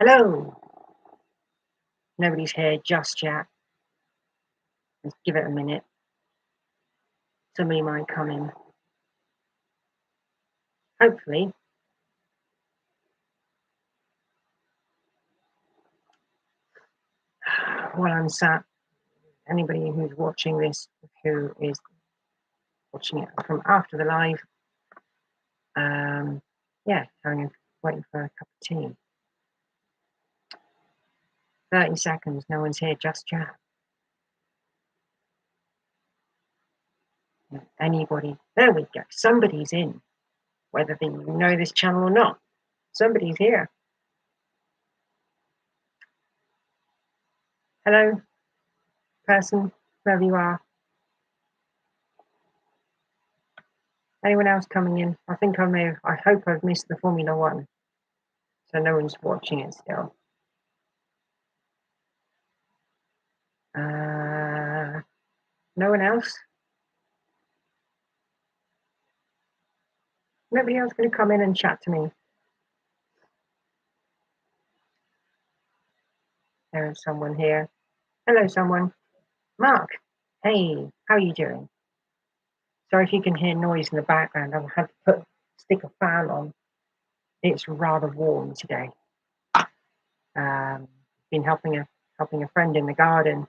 Hello. Nobody's here just yet. Let's give it a minute. Somebody might come in. Hopefully. While I'm sat, anybody who's watching this, who is watching it from after the live, waiting for a cup of tea. 30 seconds, no one's here just yet. Anybody? There we go. Somebody's in, whether they know this channel or not. Somebody's here. Hello, person, wherever you are. Anyone else coming in? I hope I've missed the Formula One. So no one's watching it still. No one else? Nobody else going to come in and chat to me? There is someone here. Hello, someone. Mark. Hey, how are you doing? Sorry if you can hear noise in the background. I've had to stick a fan on. It's rather warm today. Been helping a friend in the garden.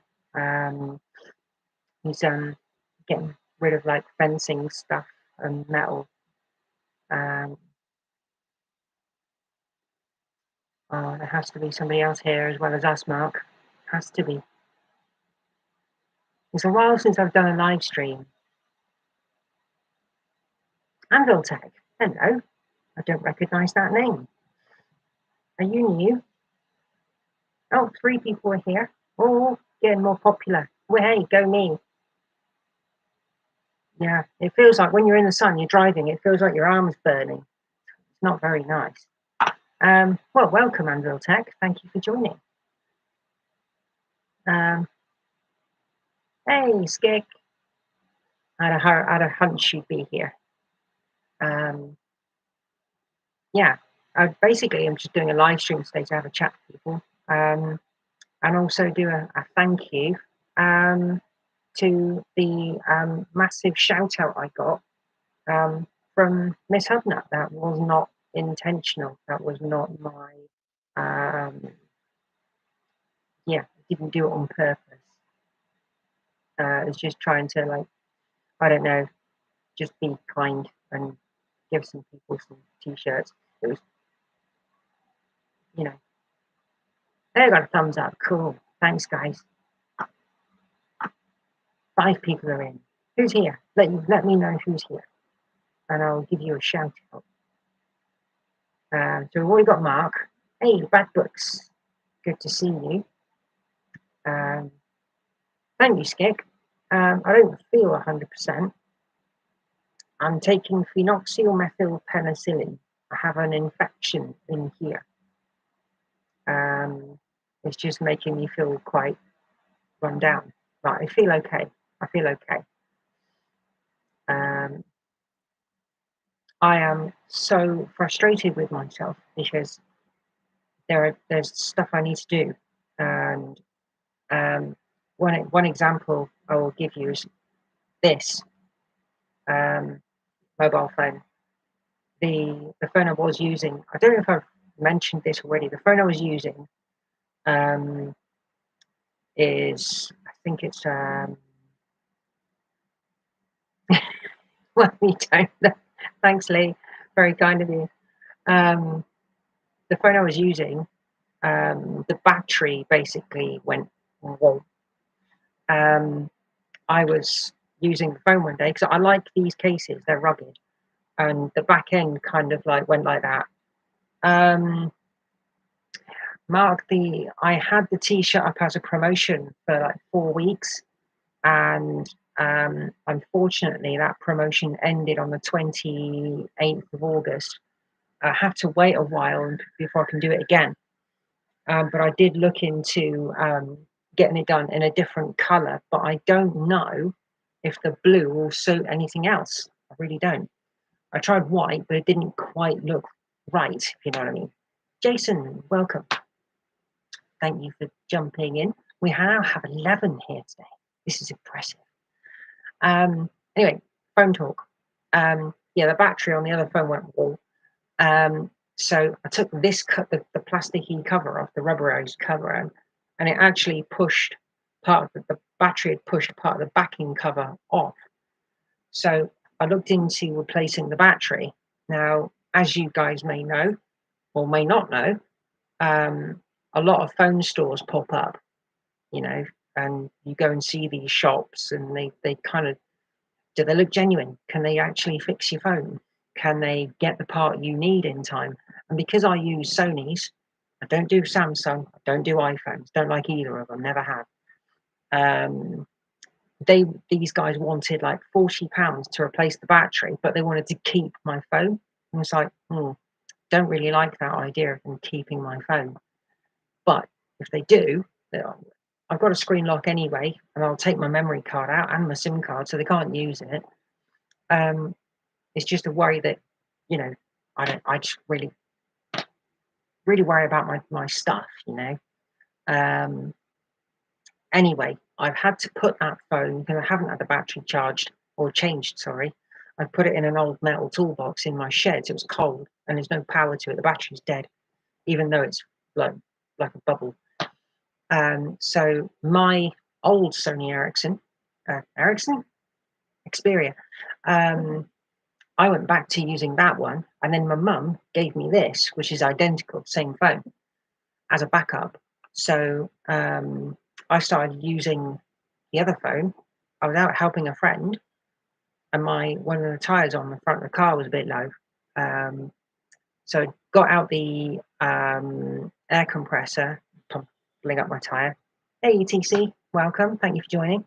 He's getting rid of like fencing stuff and metal. There has to be somebody else here as well as us, Mark. Has to be. It's a while since I've done a live stream. Anvil Tech. Hello. I don't recognise that name. Are you new? Oh, 3 people are here. Oh, getting more popular. Well, hey, go me. Yeah, it feels like when you're in the sun, you're driving, it feels like your arm's burning. It's not very nice. Well, welcome, Anvil Tech. Thank you for joining. Hey, Skik. I had a hunch you'd be here. Yeah, basically, I'm just doing a live stream today to have a chat with people, and also do a thank you to the massive shout out I got from Miss Hubnut. That was not intentional. That was not my. Didn't do it on purpose. It's just trying to, like, I don't know, just be kind and give some people some t-shirts. It was, they got a thumbs up. Cool. Thanks, guys. 5 people are in. Who's here? Let me know who's here, and I'll give you a shout out. So we've already got Mark. Hey, Bad Books. Good to see you. Thank you, Skik. I don't feel 100%. I'm taking phenoxymethylpenicillin. I have an infection in here. It's just making me feel quite run down. But I feel okay. I am so frustrated with myself because there's stuff I need to do, and one example I will give you is this mobile phone. The phone I was using, I don't know if I've mentioned this already. The phone I was using is, I think it's well, we don't know. Thanks, Lee. Very kind of you. The phone I was using, the battery basically went whoa. I was using the phone one day because I like these cases, they're rugged, and the back end kind of like went like that. Mark, I had the t-shirt up as a promotion for like 4 weeks, and unfortunately that promotion ended on the 28th of August. I have to wait a while before I can do it again. But I did look into getting it done in a different color, but I don't know if the blue will suit anything else. I really don't. I tried white, but it didn't quite look right, if you know what I mean. Jason, welcome. Thank you for jumping in. We now have 11 here today. This is impressive. Anyway, phone talk. Yeah, the battery on the other phone went wall. So I took this the plasticky cover off, the rubberized cover, and it actually pushed part of the battery had pushed part of the backing cover off. So I looked into replacing the battery. Now, as you guys may know or may not know, a lot of phone stores pop up, you know, and you go and see these shops, and they kind of, do they look genuine? Can they actually fix your phone? Can they get the part you need in time? And because I use Sony's, I don't do Samsung, I don't do iPhones, don't like either of them, never have. These guys wanted like £40 to replace the battery, but they wanted to keep my phone. And it's like, don't really like that idea of them keeping my phone. But if they do, I've got a screen lock anyway, and I'll take my memory card out and my SIM card, so they can't use it. It's just a worry that, you know, I just really worry about my stuff, you know. Anyway, I've had to put that phone, because I haven't had the battery charged or changed, sorry. I put it in an old metal toolbox in my shed. It was cold and there's no power to it. The battery's dead, even though it's like a bubble. So my old Sony Xperia, I went back to using that one, and then my mum gave me this, which is identical, same phone, as a backup. So I started using the other phone. I was out helping a friend, and one of the tires on the front of the car was a bit low. So got out the air compressor, pumping up my tire. Hey ETC, welcome, thank you for joining.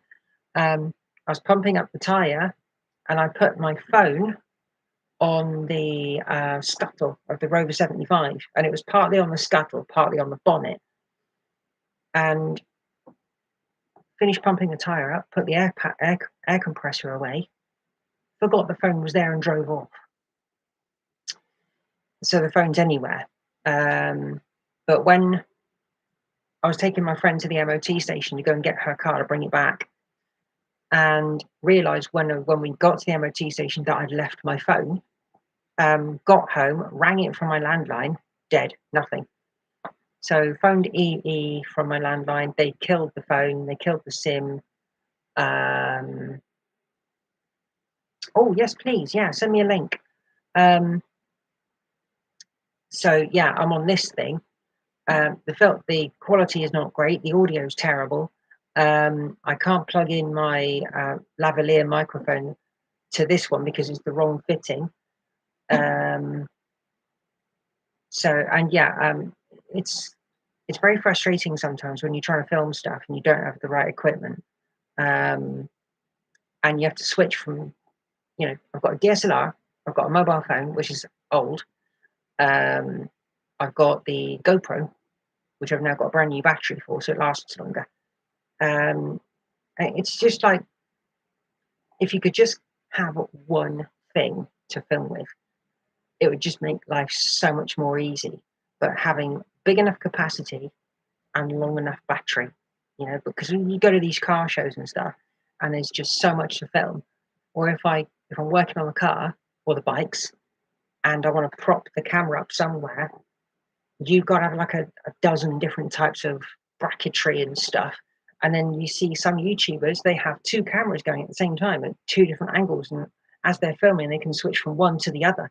I was pumping up the tire, and I put my phone on the scuttle of the Rover 75, and it was partly on the scuttle, partly on the bonnet. And finished pumping the tire up, put the air compressor away, forgot the phone was there, and drove off. So the phone's anywhere. But when I was taking my friend to the MOT station to go and get her car to bring it back, and realised when we got to the MOT station that I'd left my phone, got home, rang it from my landline, dead, nothing. So phoned EE from my landline. They killed the phone, they killed the SIM. Oh yes, please, yeah, send me a link. So yeah, I'm on this thing. The quality is not great. The audio is terrible. I can't plug in my lavalier microphone to this one because it's the wrong fitting. It's very frustrating sometimes when you're trying to film stuff and you don't have the right equipment, and you have to switch from, you know, I've got a DSLR, I've got a mobile phone which is old, I've got the GoPro, which I've now got a brand new battery for, so it lasts longer. It's just like, if you could just have one thing to film with, it would just make life so much more easy. But having big enough capacity and long enough battery, you know, because when you go to these car shows and stuff, and there's just so much to film. Or if I'm working on the car or the bikes, and I want to prop the camera up somewhere, you've got to have like a dozen different types of bracketry and stuff. And then you see some YouTubers, they have two cameras going at the same time at two different angles, and as they're filming, they can switch from one to the other.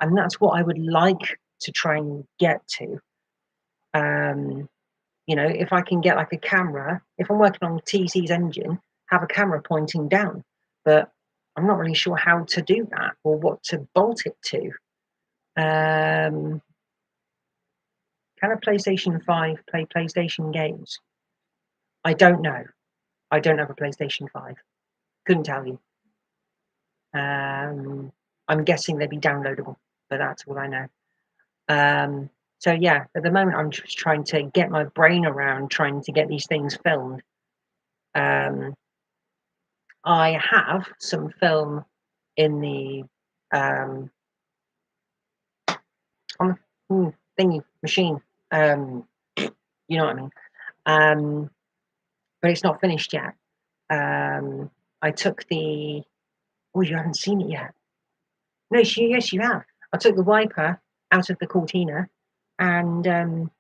And that's what I would like to try and get to. You know, if I can get like a camera, if I'm working on TC's engine, have a camera pointing down. But I'm not really sure how to do that or what to bolt it to. Can a PlayStation 5 play PlayStation games? I don't know. I don't have a PlayStation 5. Couldn't tell you. I'm guessing they'd be downloadable, but that's all I know. So yeah, at the moment I'm just trying to get my brain around trying to get these things filmed. I have some film in the on the thingy machine. You know what I mean. But it's not finished yet. I took the. Oh, you haven't seen it yet. No, yes, you have. I took the wiper out of the Cortina, and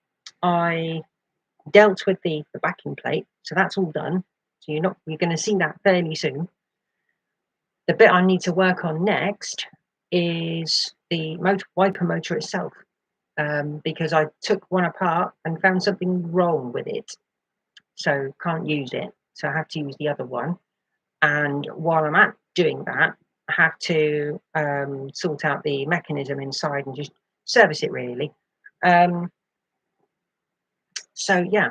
I dealt with the backing plate. So that's all done. So you're going to see that fairly soon. The bit I need to work on next is the wiper motor itself, because I took one apart and found something wrong with it, so can't use it. So I have to use the other one. And while I'm at doing that, I have to sort out the mechanism inside and just service it really. So yeah,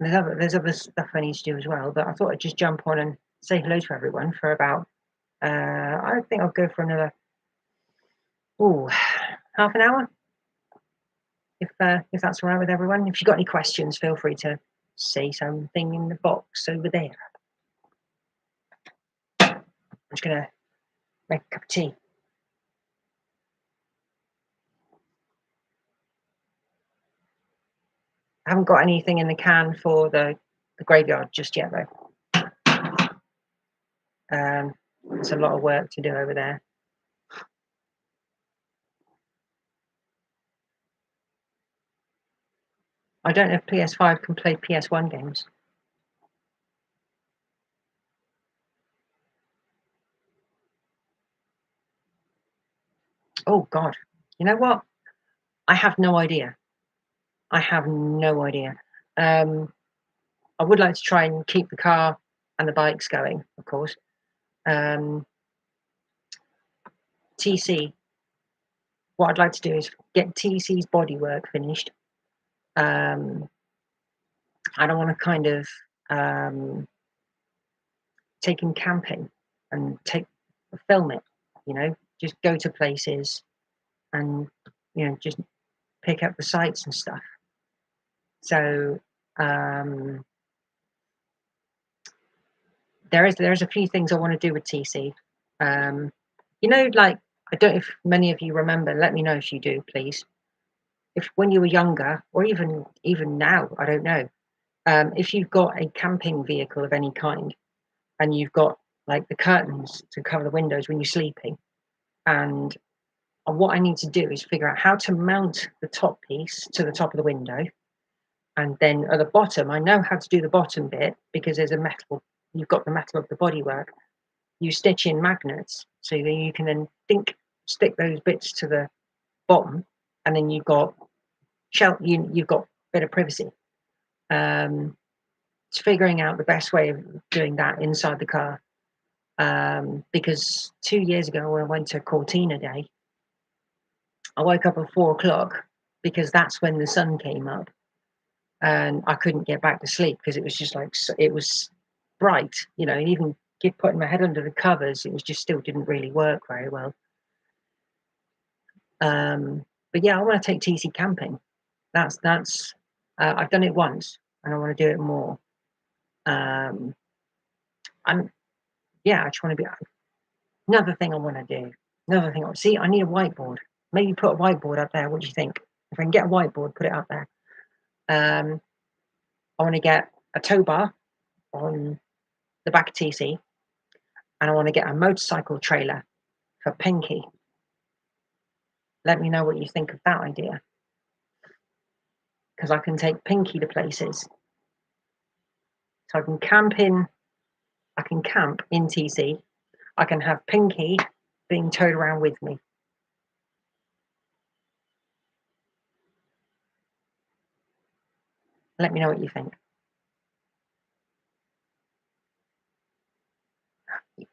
there's other stuff I need to do as well, but I thought I'd just jump on and say hello to everyone for about. I think I'll go for another half an hour, if that's all right with everyone. If you've got any questions, feel free to say something in the box over there. I'm just gonna make a cup of tea. I haven't got anything in the can for the graveyard just yet, though. There's a lot of work to do over there. I don't know if PS5 can play PS1 games. Oh, God. You know what? I have no idea. I have no idea. I would like to try and keep the car and the bikes going, of course. TC, what I'd like to do is get TC's bodywork finished. I don't want to kind of take him camping and film it, just go to places and, just pick up the sights and stuff. So there's a few things I want to do with TC. Like, I don't know if many of you remember, let me know if you do, please. If when you were younger, or even now, I don't know, if you've got a camping vehicle of any kind and you've got like the curtains to cover the windows when you're sleeping, and what I need to do is figure out how to mount the top piece to the top of the window, and then at the bottom, I know how to do the bottom bit because there's you've got the metal of the bodywork. You stitch in magnets so that you can then stick those bits to the bottom, and then you've got you've got a bit of privacy. It's figuring out the best way of doing that inside the car, because 2 years ago when I went to Cortina Day, I woke up at 4 o'clock because that's when the sun came up, and I couldn't get back to sleep because it was just like, it was bright, and even putting my head under the covers, it was just still didn't really work very well. But yeah, I want to take TC camping. That's I've done it once and I want to do it more. And yeah, I just want to be. Another thing I want to do. Another thing. See, I need a whiteboard. Maybe put a whiteboard up there. What do you think? If I can get a whiteboard, put it up there. I want to get a tow bar on the back of TC, and I want to get a motorcycle trailer for Pinky. Let me know what you think of that idea, because I can take Pinky to places. So I can camp in TC. I can have Pinky being towed around with me. Let me know what you think.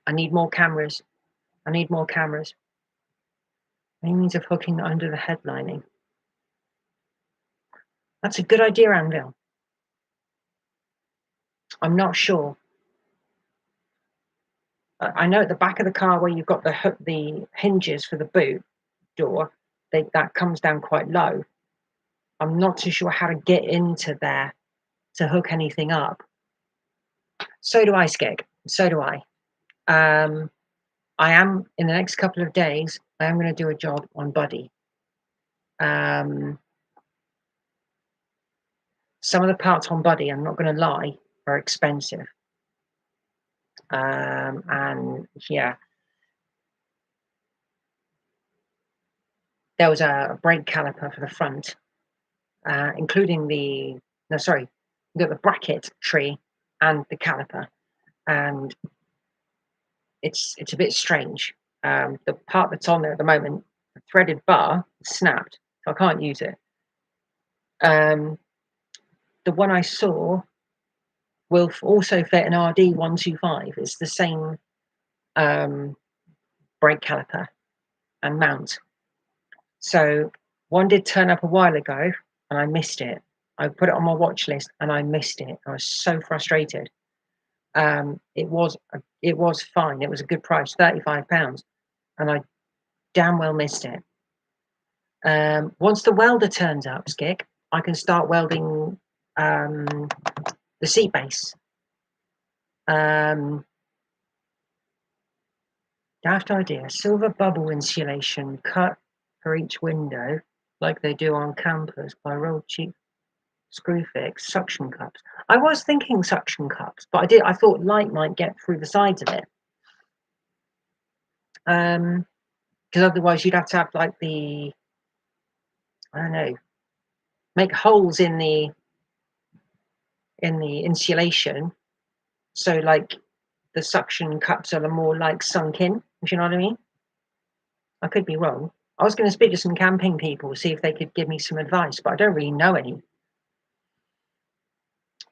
I need more cameras. Any means of hooking under the headlining. That's a good idea, Anvil. I'm not sure. I know at the back of the car where you've got the hinges for the boot door, that comes down quite low. I'm not too sure how to get into there to hook anything up. So do I, Skeg. So do I. I am, in the next couple of days, I am going to do a job on Buddy. some of the parts on Buddy, I'm not going to lie, are expensive. And yeah, there was a brake caliper for the front, including you got the bracket tree and the caliper, and it's a bit strange. The part that's on there at the moment, the threaded bar, snapped, so I can't use it. The one I saw will also fit an RD125. It's the same brake caliper and mount. So one did turn up a while ago and I missed it. I put it on my watch list and I missed it. I was so frustrated. It was fine. It was a good price, £35, and I damn well missed it. Once the welder turns up, Skick, I can start welding the seat base. Daft idea. Silver bubble insulation cut for each window, like they do on campers, by rolled cheap screw fix suction cups. I was thinking suction cups, but I thought light might get through the sides of it. Because otherwise you'd have to have like I don't know, make holes in the insulation, so like the suction cups are more like sunk in. Do you know what I mean? I could be wrong. I was going to speak to some camping people, see if they could give me some advice, but I don't really know any.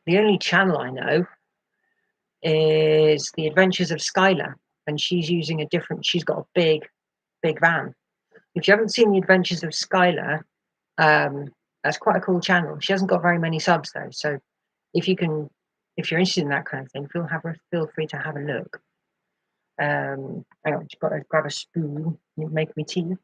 The only channel I know is The Adventures of Skylar, and she's got a big van. If you haven't seen The Adventures of Skylar, that's quite a cool channel. She hasn't got very many subs though, so if you're interested in that kind of thing, feel free to have a look. I've got to grab a spoon and make me tea.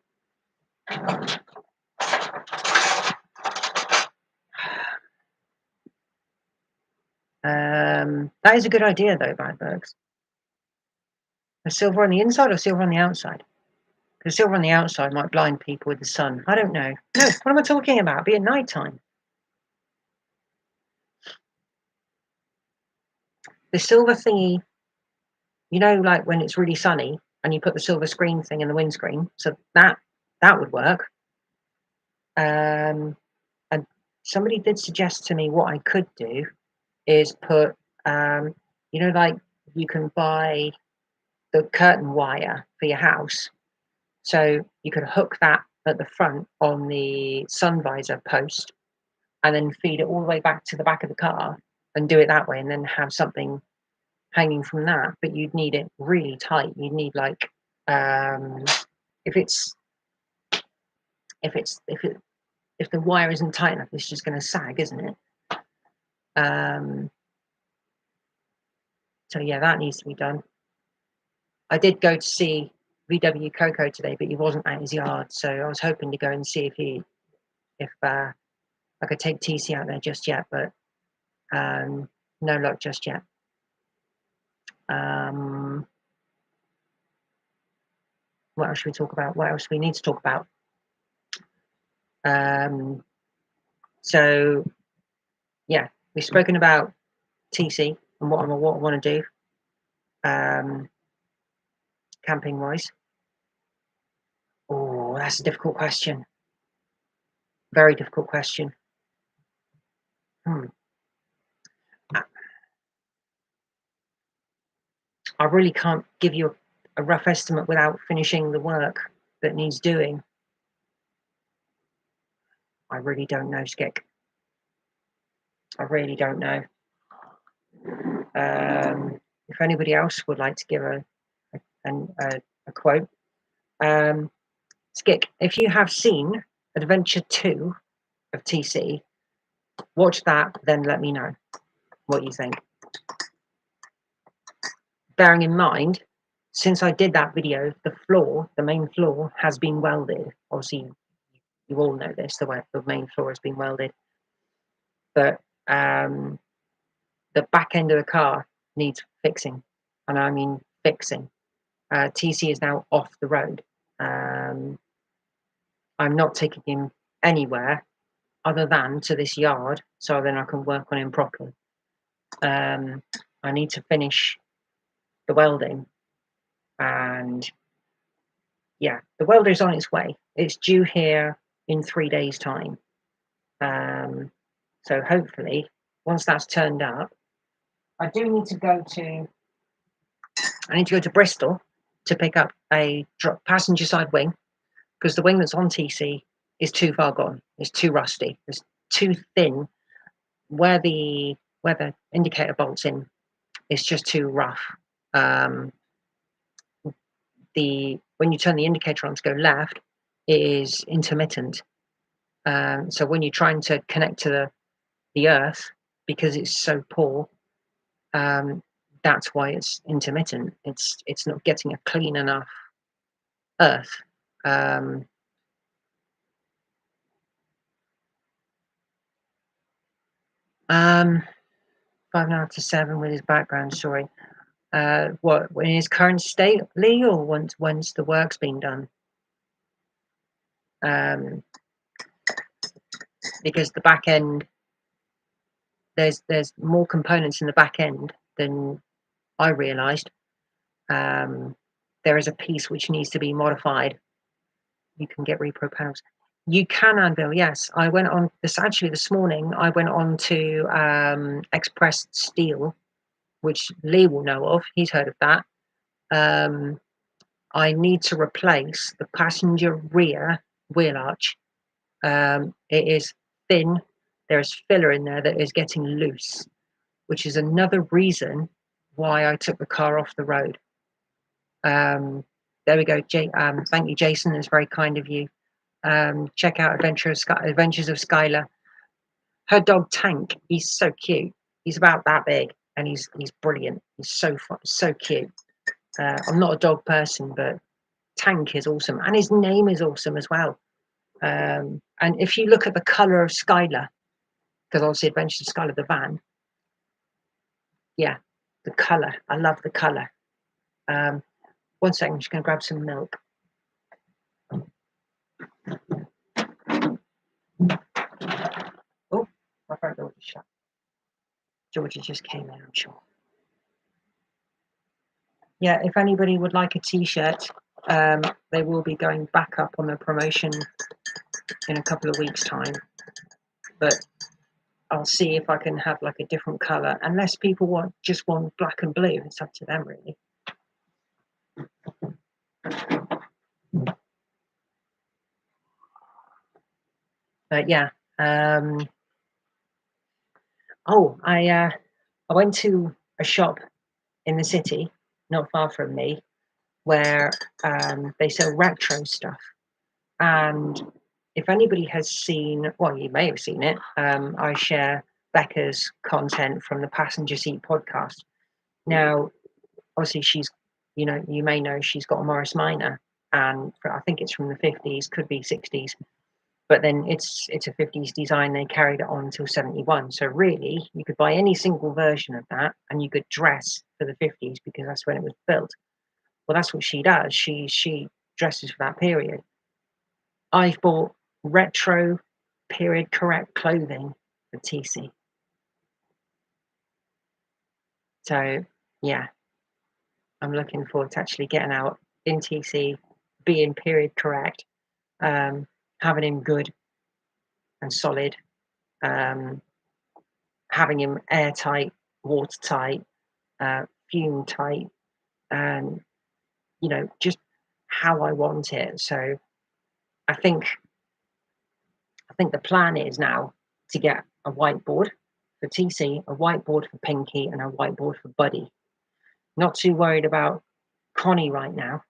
That is a good idea though, Badbergs. The silver on the inside or silver on the outside? Because silver on the outside might blind people with the sun. I don't know. No, what am I talking about? It'd be at night time. The silver thingy, like when it's really sunny and you put the silver screen thing in the windscreen, so that would work. And somebody did suggest to me what I could do is put, like you can buy the curtain wire for your house. So you could hook that at the front on the sun visor post and then feed it all the way back to the back of the car and do it that way, and then have something hanging from that. But you'd need it really tight. You'd need like if the wire isn't tight enough, it's just going to sag, isn't it? So yeah, that needs to be done. I did go to see VW Coco today, but he wasn't at his yard, so I was hoping to go and see if I could take TC out there just yet, but no luck just yet. What else should we talk about? What else do we need to talk about? So yeah, we've spoken about TC and what I want to do camping wise. Oh, that's a difficult question. Very difficult question. I really can't give you a rough estimate without finishing the work that needs doing. I really don't know, Skick. I really don't know. If anybody else would like to give a quote, Skick, if you have seen Adventure 2 of TC, watch that, then let me know what you think. Bearing in mind, since I did that video, the main floor has been welded. Obviously, you all know this, the main floor has been welded. But the back end of the car needs fixing, and I mean fixing. TC is now off the road. I'm not taking him anywhere other than to this yard, so then I can work on him properly. I need to finish the welding, and yeah, the welder's on its way. It's due here in 3 days' time. So hopefully, once that's turned up, I need to go to Bristol to pick up a passenger side wing, because the wing that's on TC is too far gone. It's too rusty. It's too thin. Where the indicator bolts in, it's just too rough. When you turn the indicator on to go left, it is intermittent. So when you're trying to connect to the earth, because it's so poor, that's why it's intermittent. It's not getting a clean enough earth. 5.5 to 7 with his background story. What, in his current state, Lee, or once the work's been done? Because the back end, there's more components in the back end than I realised. There is a piece which needs to be modified. You can get repro panels. You can anvil, yes. I went on this morning. I went on to Expressed Steel, which Lee will know of. He's heard of that. I need to replace the passenger rear wheel arch. It is thin. There's filler in there that is getting loose, which is another reason why I took the car off the road. There we go. Thank you, Jason. It's very kind of you. Check out Adventures of Skylar. Her dog Tank. He's so cute. He's about that big, and he's brilliant. He's so fun, so cute. I'm not a dog person, but Tank is awesome, and his name is awesome as well. And if you look at the colour of Skylar, because obviously Adventures of Skylar, the van, yeah, the colour. I love the colour. 1 second, I'm just going to grab some milk. Oh, my front door is shut. Georgia just came in, I'm sure. Yeah, if anybody would like a t-shirt, they will be going back up on the promotion in a couple of weeks' time. But I'll see if I can have like a different colour, unless people just want black and blue. It's up to them, really. But yeah. I went to a shop in the city, not far from me, where they sell retro stuff. And if anybody has seen, well, you may have seen it, I share Becca's content from the Passenger Seat podcast. Now, obviously, you may know she's got a Morris Minor, and I think it's from the 50s, could be 60s. But then it's a 50s design. They carried it on until 71. So really, you could buy any single version of that, and you could dress for the 50s because that's when it was built. Well, that's what she does. She dresses for that period. I've bought retro period correct clothing for TC. So yeah, I'm looking forward to actually getting out in TC, being period correct, having him good and solid, having him airtight, watertight, fume tight, and just how I want it. So I think the plan is now to get a whiteboard for TC, a whiteboard for Pinky, and a whiteboard for Buddy. Not too worried about Connie right now.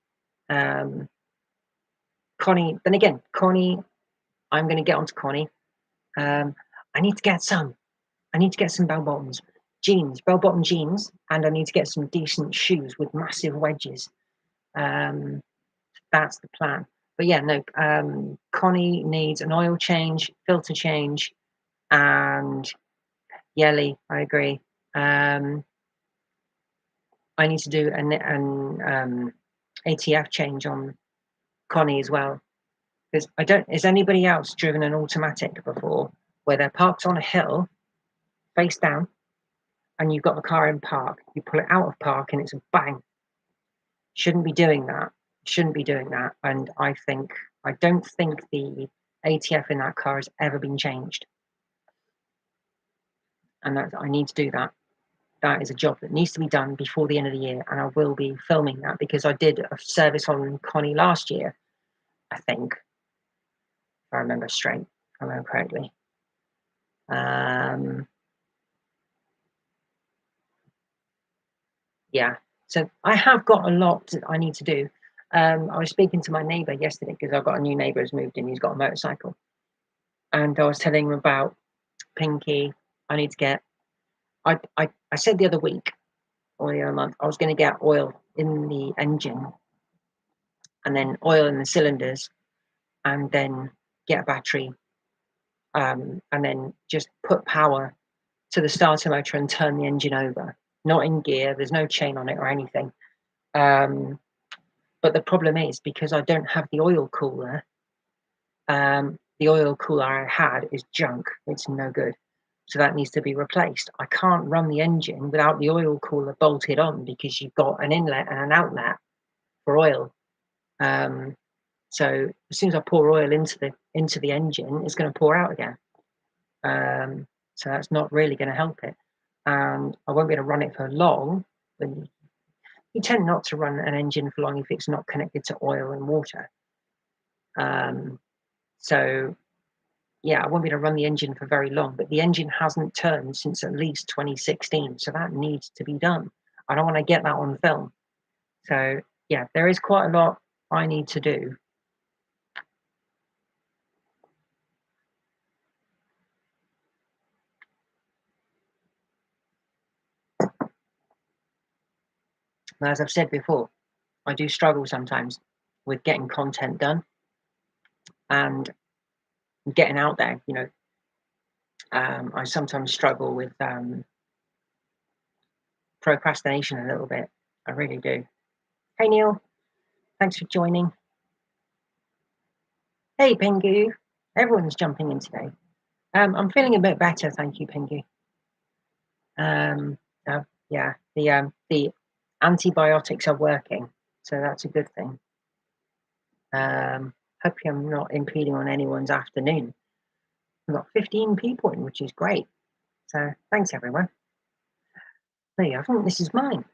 Connie, then again, Connie, I'm going to get onto Connie. I need to get some bell bottoms, bell bottom jeans, and I need to get some decent shoes with massive wedges. That's the plan. But yeah, no, Connie needs an oil change, filter change, and Yelly, I agree. I need to do an ATF change on Connie as well. Because I don't. Has anybody else driven an automatic before, where they're parked on a hill, face down, and you've got the car in park? You pull it out of park, and it's a bang. Shouldn't be doing that. Shouldn't be doing that. And I don't think the ATF in that car has ever been changed. And that I need to do that. That is a job that needs to be done before the end of the year, and I will be filming that because I did a service on Connie last year, I think, if I remember straight, if I remember correctly. Yeah, so I have got a lot that I need to do. I was speaking to my neighbour yesterday because I've got a new neighbour who's moved in. He's got a motorcycle, and I was telling him about Pinky. I need to get. I said the other week or the other month I was going to get oil in the engine, and then oil in the cylinders, and then get a battery, and then just put power to the starter motor and turn the engine over. Not in gear. There's no chain on it or anything. But the problem is because I don't have the oil cooler. The oil cooler I had is junk. It's no good. So that needs to be replaced. I can't run the engine without the oil cooler bolted on because you've got an inlet and an outlet for oil. So as soon as I pour oil into the engine, it's going to pour out again. So that's not really going to help it, and I won't be able to run it for long. But you tend not to run an engine for long if it's not connected to oil and water. So yeah, I won't be able to run the engine for very long, but the engine hasn't turned since at least 2016, so that needs to be done. I don't want to get that on film. So yeah, there is quite a lot I need to do. And as I've said before, I do struggle sometimes with getting content done and getting out there. I sometimes struggle with procrastination a little bit. I really do. Hey Neil, thanks for joining. Hey Pingu, everyone's jumping in today. I'm feeling a bit better, thank you, Pingu. Yeah, the antibiotics are working, so that's a good thing. Hope I'm not impeding on anyone's afternoon. We've got 15 people in, which is great. So thanks everyone. There you go. This is mine.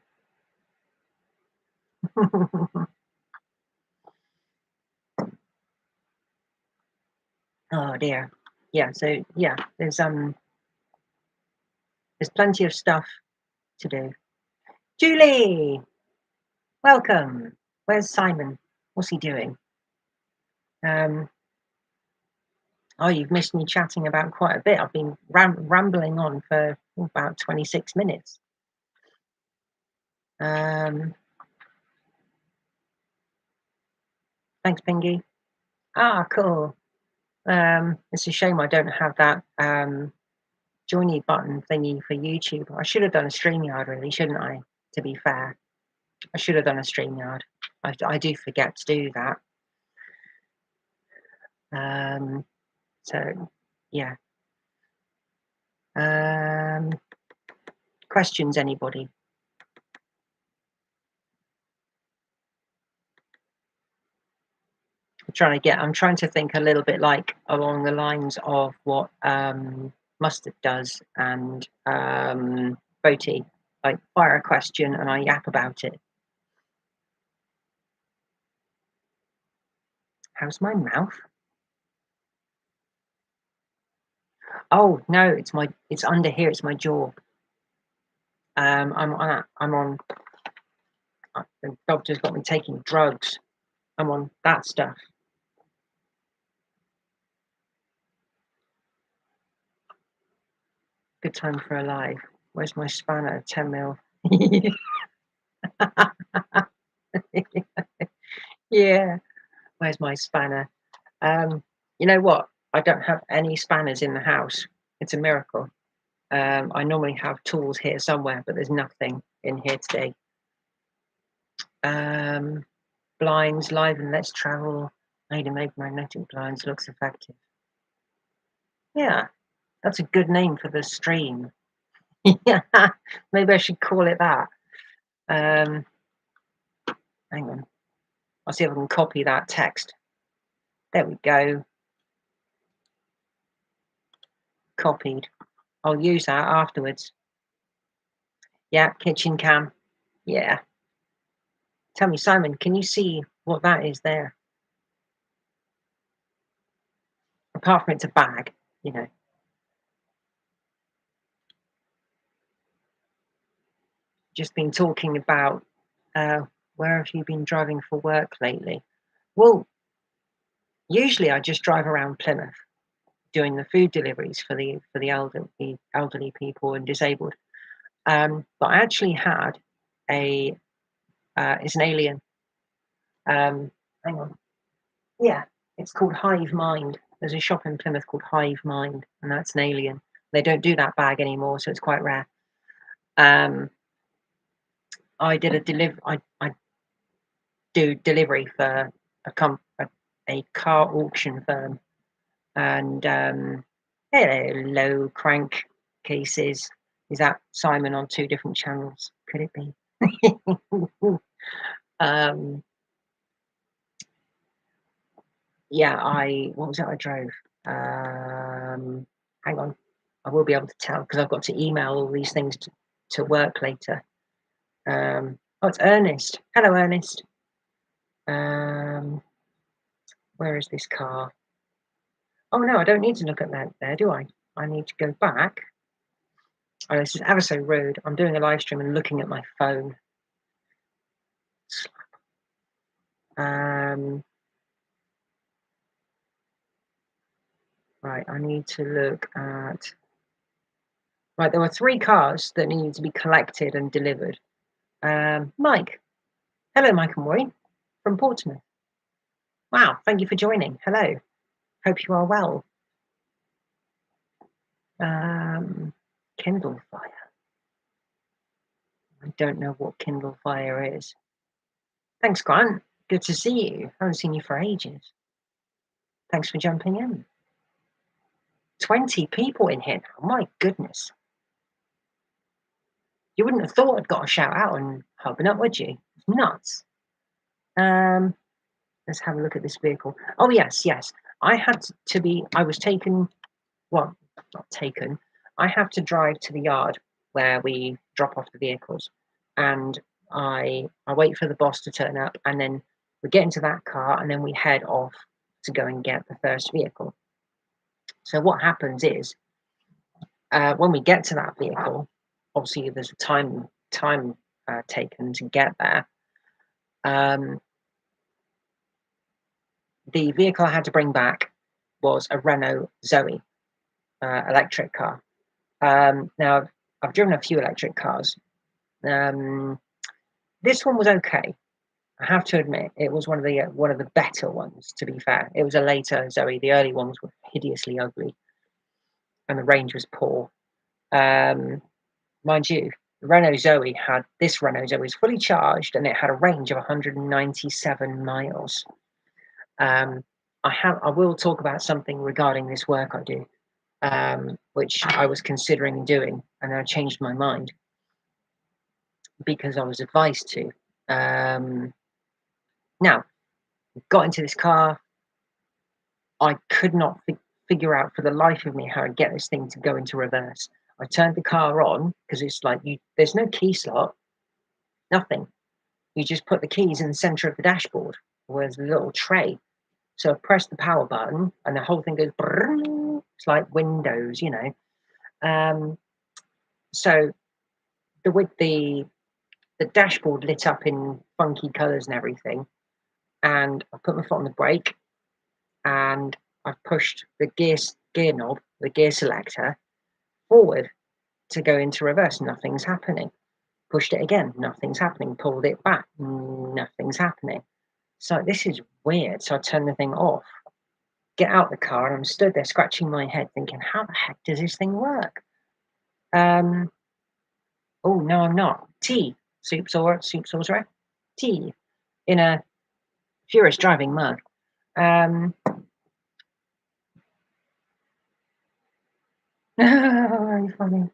Oh dear. Yeah. So yeah, there's plenty of stuff to do. Julie, welcome. Where's Simon? What's he doing? Oh, you've missed me chatting about quite a bit. I've been rambling on for about 26 minutes. Thanks, Pingy. Ah, cool. It's a shame I don't have that joiny button thingy for YouTube. I should have done a StreamYard, really, shouldn't I? To be fair, I should have done a StreamYard. I do forget to do that. So, yeah. Questions, anybody? I'm trying to think a little bit like along the lines of what Mustard does and Boaty, like fire a question and I yap about it. How's my mouth? Oh no, it's under here. It's my jaw. I'm on. The doctor's got me taking drugs. I'm on that stuff. Good time for a live. Where's my spanner? 10 mil. Yeah. Where's my spanner? You know what? I don't have any spanners in the house. It's a miracle. I normally have tools here somewhere, but there's nothing in here today. Blinds live and let's travel. Lady Make Magnetic Blinds looks effective. Yeah, that's a good name for the stream. Yeah, maybe I should call it that. Hang on. I'll see if I can copy that text. There we go. Copied. I'll use that afterwards. Yeah, kitchen cam. Yeah. Tell me, Simon, can you see what that is there? Apart from it's a bag, you know. Just been talking about where have you been driving for work lately? Well, usually I just drive around Plymouth doing the food deliveries for the elderly people and disabled. But I actually had a it's an alien. Hang on. Yeah, it's called Hive Mind. There's a shop in Plymouth called Hive Mind, and that's an alien. They don't do that bag anymore, so it's quite rare. I did I do delivery for a car auction firm, and hello, crank cases. Is that Simon on two different channels? Could it be? um, yeah, what was it I drove? Hang on, I will be able to tell because I've got to email all these things to work later. Oh, it's Ernest. Hello, Ernest. Where is this car? Oh no, I don't need to look at that there, do I? I need to go back. Oh, this is ever so rude. I'm doing a live stream and looking at my phone. Right, I need to look at. Right, there were 3 cars that needed to be collected and delivered. Mike. Hello, Mike and Roy from Portsmouth. Wow, thank you for joining. Hello. Hope you are well. Kindle Fire. I don't know what Kindle Fire is. Thanks, Grant. Good to see you. I haven't seen you for ages. Thanks for jumping in. 20 people in here now. My goodness. You wouldn't have thought I'd got a shout out on Hubbing Up, would you? It's nuts. Let's have a look at this vehicle. Oh, yes. I was taken, well, not taken. I have to drive to the yard where we drop off the vehicles. And I wait for the boss to turn up, and then we get into that car, and then we head off to go and get the first vehicle. So what happens is, when we get to that vehicle, obviously there's a time taken to get there. The vehicle I had to bring back was a Renault Zoe electric car. Now I've driven a few electric cars. This one was okay. I have to admit, it was one of the better ones. To be fair, it was a later Zoe. The early ones were hideously ugly, and the range was poor. Mind you, the Renault Zoe was fully charged, and it had a range of 197 miles. I will talk about something regarding this work I do, which I was considering doing, and I changed my mind because I was advised to. Now, got into this car. I could not figure out for the life of me how to get this thing to go into reverse. I turned the car on because it's like there's no key slot, nothing. You just put the keys in the center of the dashboard, where there's a little tray. So I press the power button, and the whole thing goes. Brrrr. It's like Windows, you know. So the dashboard lit up in funky colours and everything, and I put my foot on the brake, and I've pushed the gear knob, the gear selector, forward to go into reverse. Nothing's happening. Pushed it again. Nothing's happening. Pulled it back. Nothing's happening. So this is weird. So I turn the thing off, get out the car, and I'm stood there scratching my head thinking, how the heck does this thing work? Oh, no, I'm not. Tea. Soup sauce, tea in a furious driving mug. Um, very funny.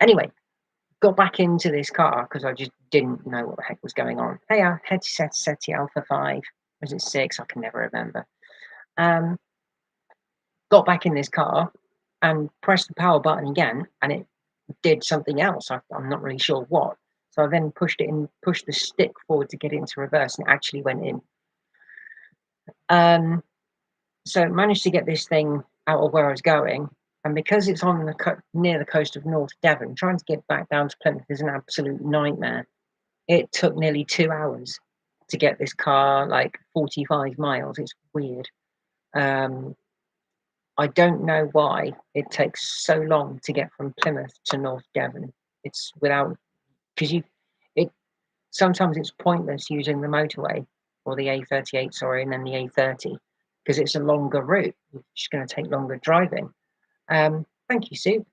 Anyway, got back into this car because I just didn't know what the heck was going on. Hey, headset SETI Alpha 5. Was it 6? I can never remember. Um, got back in this car and pressed the power button again, and it did something else. I'm not really sure what. So I then pushed the stick forward to get it into reverse, and it actually went in. So managed to get this thing out of where I was going, and because it's on near the coast of North Devon, trying to get back down to Plymouth is an absolute nightmare. It took nearly 2 hours to get this car, like 45 miles. It's weird. Um, I don't know why it takes so long to get from Plymouth to North Devon. It's without because it sometimes it's pointless using the motorway or the A38, sorry, and then the A30 because it's a longer route. It's just going to take longer driving. Thank you, Sue.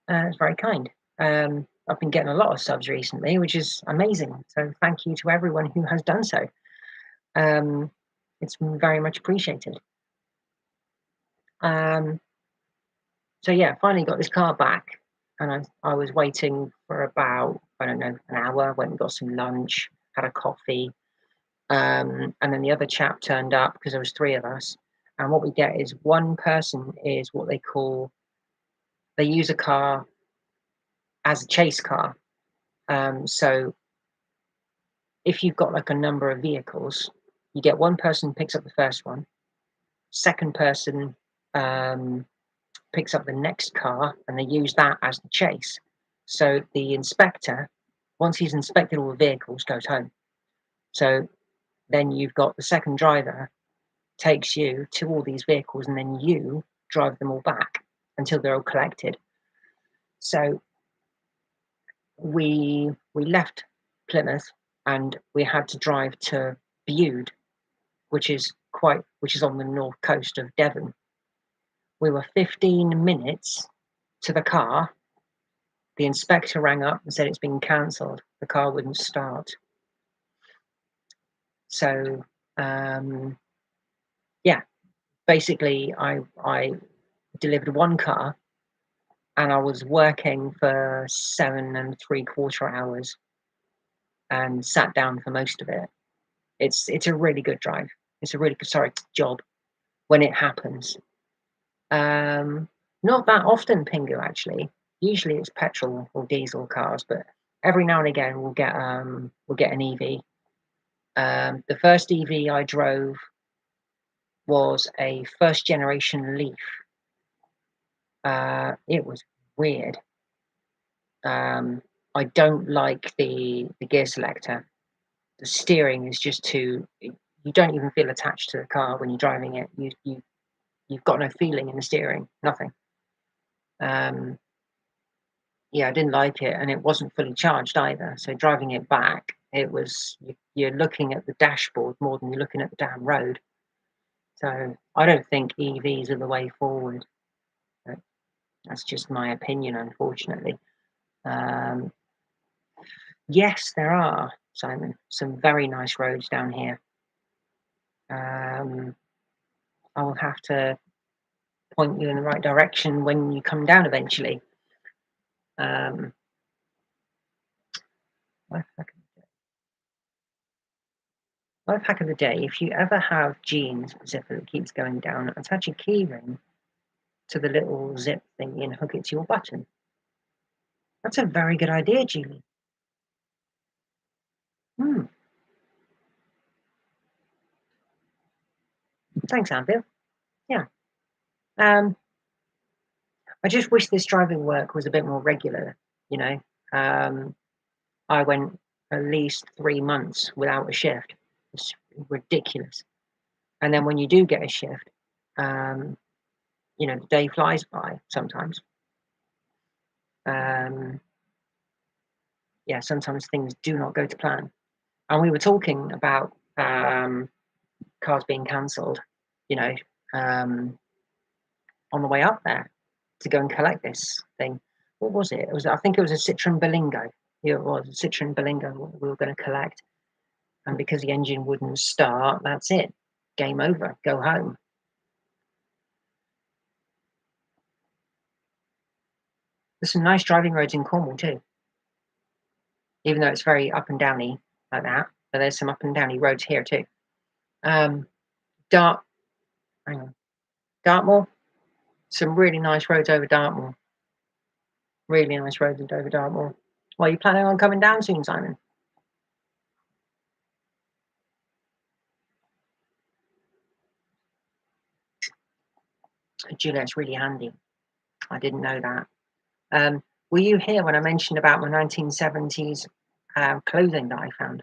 It's very kind. I've been getting a lot of subs recently, which is amazing. So thank you to everyone who has done so. It's very much appreciated. So yeah, finally got this car back, and I was waiting for about, I don't know, an hour. Went and got some lunch, had a coffee, and then the other chap turned up because there was three of us. And what we get is one person is what they use a car as a chase car. So if you've got like a number of vehicles, you get one person picks up the first one, second person picks up the next car, and they use that as the chase. So the inspector, once he's inspected all the vehicles, goes home. So then you've got the second driver takes you to all these vehicles, and then you drive them all back until they're all collected. So we left Plymouth and we had to drive to Bude, which is on the north coast of Devon. We were 15 minutes to the car. The inspector rang up and said it's been cancelled. The car wouldn't start. So yeah, basically I delivered one car and I was working for 7.75 hours and sat down for most of it. It's a really good drive. It's a really good job when it happens. Not that often, Pingu, actually. Usually it's petrol or diesel cars, but every now and again we'll get an EV. The first EV I drove was a first generation Leaf. It was weird. I don't like the gear selector. The steering is just too. You don't even feel attached to the car when you're driving it. You've got no feeling in the steering, nothing. Yeah, I didn't like it, and it wasn't fully charged either. So driving it back, you're looking at the dashboard more than you're looking at the damn road. So I don't think EVs are the way forward. But that's just my opinion, unfortunately. Yes, there are, Simon, some very nice roads down here. I will have to point you in the right direction when you come down eventually. Life hack of the day: if you ever have jeans zipper that keeps going down, attach a key ring to the little zip thingy and hook it to your button. That's a very good idea, Julie. Thanks, Anvil. Yeah. I just wish this driving work was a bit more regular, you know. I went at least 3 months without a shift. It's ridiculous. And then when you do get a shift, the day flies by sometimes. Yeah, sometimes things do not go to plan. And we were talking about cars being cancelled, on the way up there to go and collect this thing. What was it? I think it was a Citroen Berlingo. Yeah, it was a Citroen Berlingo we were going to collect. and because the engine wouldn't start, that's it. Game over. Go home. There's some nice driving roads in Cornwall too, even though it's very up and downy like that. But there's some up and downy roads here too. Dart, hang on, Dartmoor. Some really nice roads over Dartmoor. Really nice roads over Dartmoor. Well, are you planning on coming down soon, Simon? Juliet's really handy. I didn't know that. Were you here when I mentioned about my 1970s clothing that I found?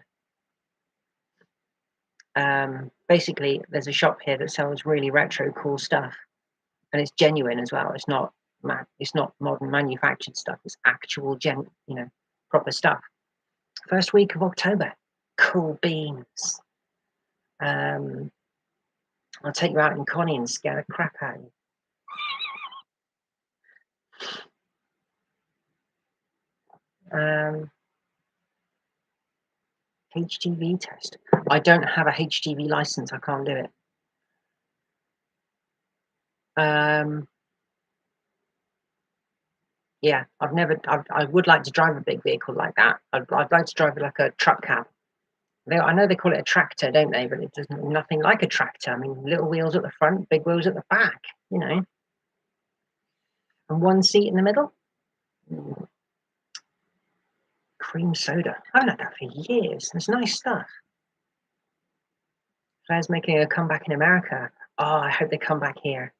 Basically, there's a shop here that sells really retro, cool stuff, and it's genuine as well. It's not modern manufactured stuff. It's actual proper stuff. First week of October, cool beans. I'll take you out in Connie and scare the crap out of you. HGV test. I don't have a HGV license. I can't do it. Yeah, I would like to drive a big vehicle like that. I'd like to drive like a truck cab. I know they call it a tractor, don't they? But it doesn't nothing like a tractor. I mean, little wheels at the front, big wheels at the back. And one seat in the middle. Cream soda. I've had that for years. It's nice stuff. Claire's making a comeback in America. Oh, I hope they come back here.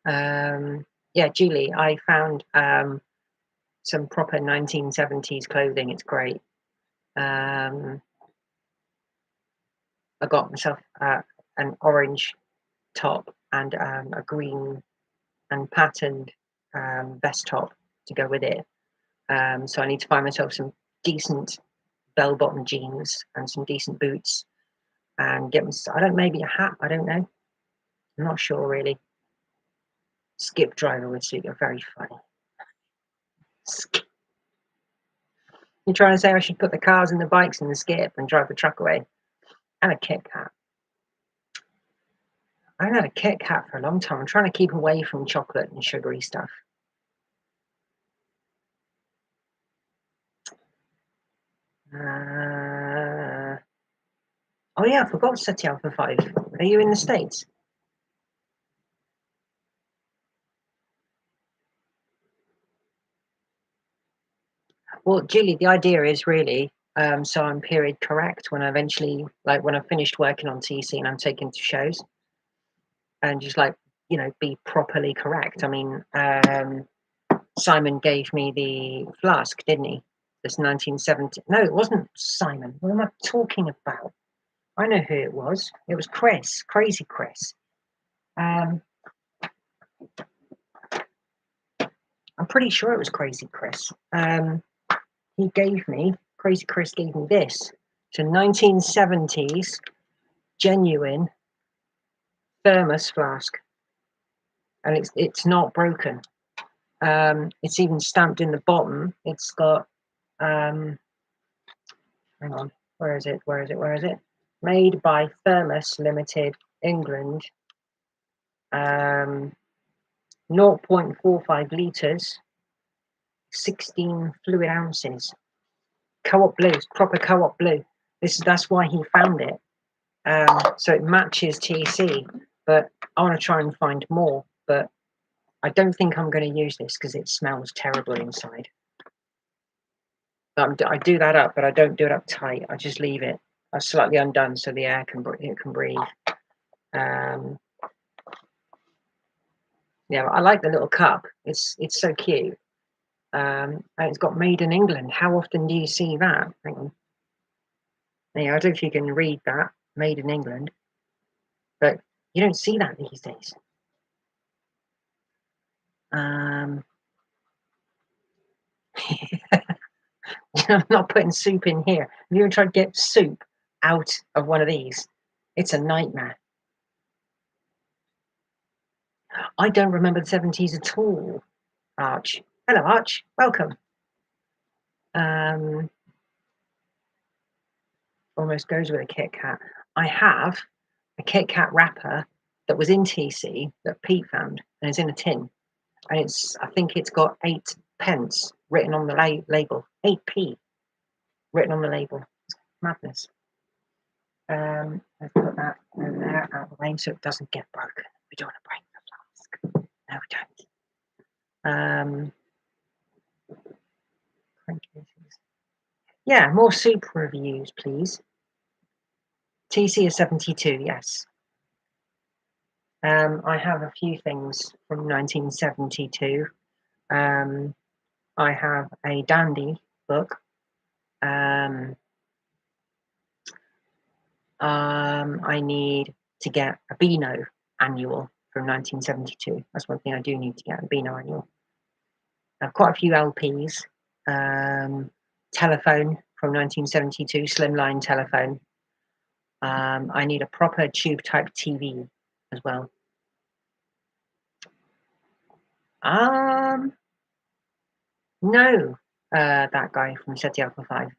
Yeah, Julie, I found some proper 1970s clothing. It's great. I got myself an orange top and a green and patterned vest top to go with it. So I need to find myself some decent bell-bottom jeans and some decent boots and get myself, maybe a hat, I don't know. I'm not sure really. Skip driver would suit. You're very funny. You're trying to say I should put the cars and the bikes in the skip and drive the truck away? And a Kit Kat. I haven't had a Kit Kat for a long time. I'm trying to keep away from chocolate and sugary stuff. Oh yeah, I forgot to set you up for 5. Are you in the States? Well, Julie, the idea is really so I'm period correct when I eventually, like when I've finished working on TC and I'm taken to shows, and just be properly correct. I mean, Simon gave me the flask, didn't he? This 1970. No, it wasn't Simon. What am I talking about? I know who it was. It was Chris, Crazy Chris. I'm pretty sure it was Crazy Chris. Crazy Chris gave me this. It's a 1970s genuine Thermos flask, and it's not broken. It's even stamped in the bottom. It's got hang on, where is it? Made by Thermos Limited, England. 0.45 litres, 16 fluid ounces. Co-op blue, proper co-op blue. That's why he found it. So it matches TC, but I want to try and find more. But I don't think I'm going to use this because it smells terrible inside. I do that up, but I don't do it up tight. I just leave it slightly undone so the air can breathe. Yeah, I like the little cup. It's so cute. And it's got made in England. How often do you see that? Hang on. Yeah, I don't know if you can read that. Made in England. But you don't see that these days. I'm not putting soup in here. Have you ever tried to get soup out of one of these? It's a nightmare. I don't remember the 70s at all. Arch. Hello, Arch. Welcome. almost goes with a Kit Kat. I have a Kit Kat wrapper that was in TC that Pete found, and it's in a tin, and I think it's got 8p written on the label, 8p written on the label. It's madness. Let's put that over there out of the way so it doesn't get broken. We don't want to break the flask. No, we don't. Yeah, more soup reviews, please. TC is 72, yes. I have a few things from 1972. I have a Dandy book. I need to get a Beano annual from 1972. That's one thing I do need to get, a Beano annual. I have quite a few LPs. Telephone from 1972, slimline telephone. I need a proper tube type TV as well. No, that guy from SETI Alpha 5.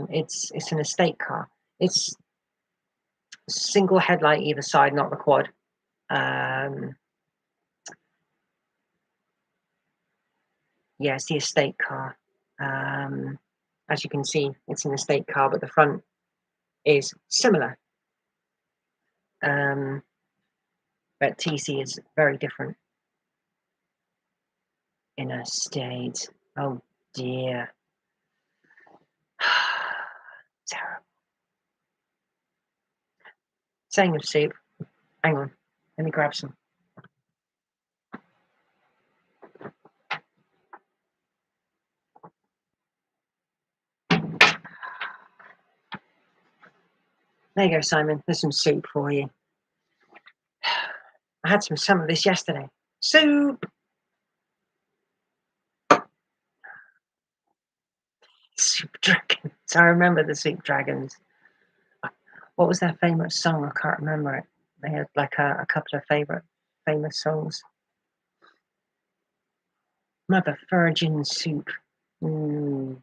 It's an estate car. It's single headlight either side, not the quad. Yeah, it's the estate car. As you can see, it's an estate car, but the front is similar. But TC is very different in a state. Oh dear. Terrible. Saying of soup, hang on, let me grab some. There you go, Simon. There's some soup for you. I had some of this yesterday. Soup! Soup Dragons. I remember the Soup Dragons. What was their famous song? I can't remember it. They had like a couple of famous songs. Mother Virgin soup. I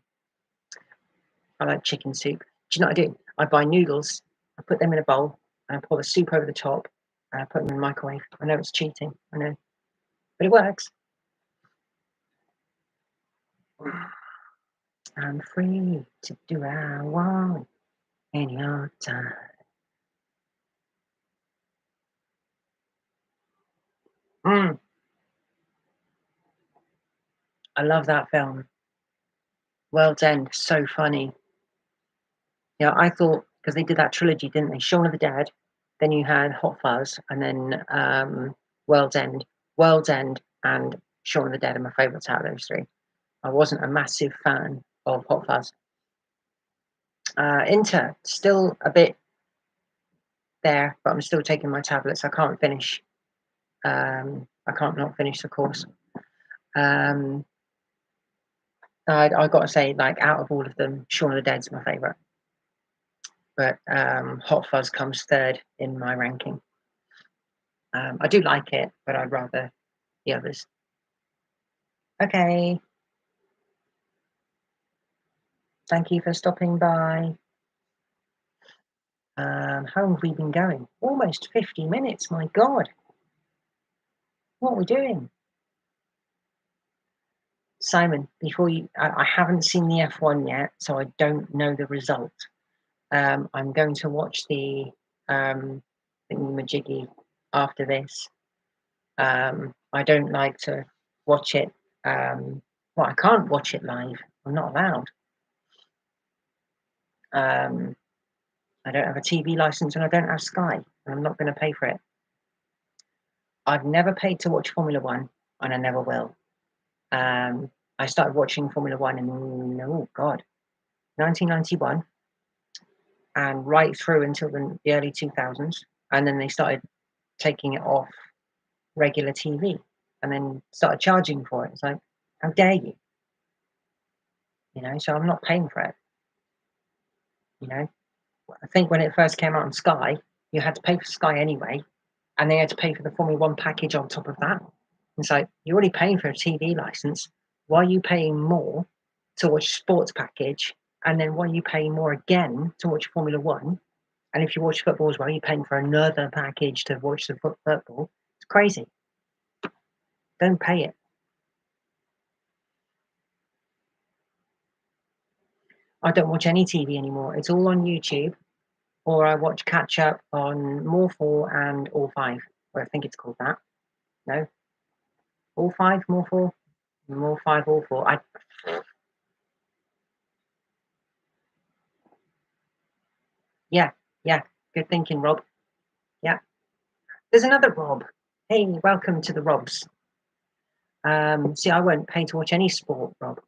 like chicken soup. Do you know what I do? I buy noodles, I put them in a bowl, and I pour the soup over the top, and I put them in the microwave. I know it's cheating, I know, but it works. I'm free to do what I want any old time. I love that film. World's End, so funny. Yeah, I thought, because they did that trilogy, didn't they? Shaun of the Dead, then you had Hot Fuzz, and then World's End. World's End and Shaun of the Dead are my favourites out of those three. I wasn't a massive fan of Hot Fuzz. Inter, still a bit there, but I'm still taking my tablets. I can't finish. I can't not finish the course. I got to say, like, out of all of them, Shaun of the Dead's my favourite. But Hot Fuzz comes third in my ranking. I do like it, but I'd rather the others. Okay. Thank you for stopping by. How long have we been going? Almost 50 minutes, my God. What are we doing? Simon, before I haven't seen the F1 yet, so I don't know the result. I'm going to watch the thingy-majiggy after this. I don't like to watch it. Well, I can't watch it live. I'm not allowed. I don't have a TV license and I don't have Sky, and I'm not going to pay for it. I've never paid to watch Formula One, and I never will. I started watching Formula One in, oh God, 1991, and right through until the early 2000s, and then they started taking it off regular TV, and then started charging for it. It's like, how dare you? You know, so I'm not paying for it. You know, I think when it first came out on Sky, you had to pay for Sky anyway, and they had to pay for the Formula One package on top of that. It's like, you're already paying for a TV license. Why are you paying more to watch sports package and then why are you paying more again to watch Formula One? And if you watch football as well, you're paying for another package to watch the football. It's crazy. Don't pay it. I don't watch any TV anymore. It's all on YouTube, or I watch catch up on More 4 and All 5. Or I think it's called that. No, All 5, More 4, More 5, All 4. Yeah, yeah. Good thinking, Rob. Yeah. There's another Rob. Hey, welcome to the Robs. See, I won't pay to watch any sport, Rob.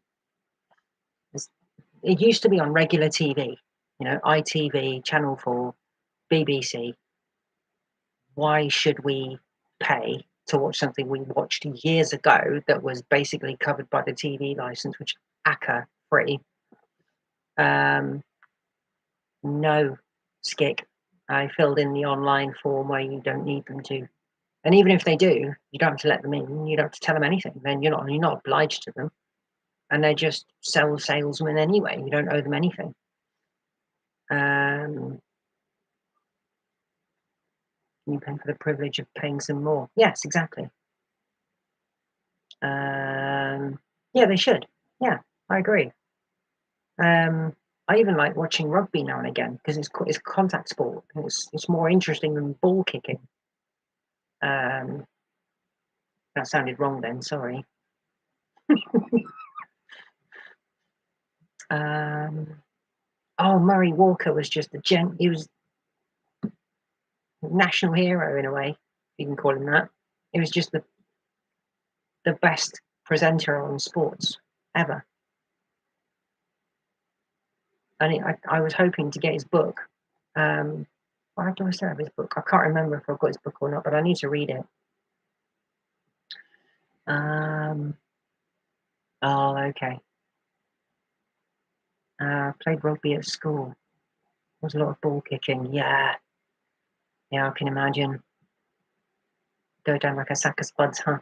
It used to be on regular TV, ITV, Channel 4, BBC. Why should we pay to watch something we watched years ago that was basically covered by the TV license, which ACCA free? No, Skick. I filled in the online form where you don't need them to. And even if they do, you don't have to let them in. You don't have to tell them anything. Then you're not obliged to them. And they're just salesmen anyway. You don't owe them anything. You pay for the privilege of paying some more. Yes, exactly. Yeah, they should. Yeah, I agree. I even like watching rugby now and again because it's contact sport. It's more interesting than ball kicking. That sounded wrong then. Sorry. Murray Walker was just he was national hero in a way, if you can call him that. He was just the best presenter on sports ever. And I was hoping to get his book. Why do I still have his book? I can't remember if I've got his book or not, but I need to read it. Okay. Played rugby at school. There was a lot of ball kicking. Yeah, I can imagine. Go down like a sack of spuds, huh?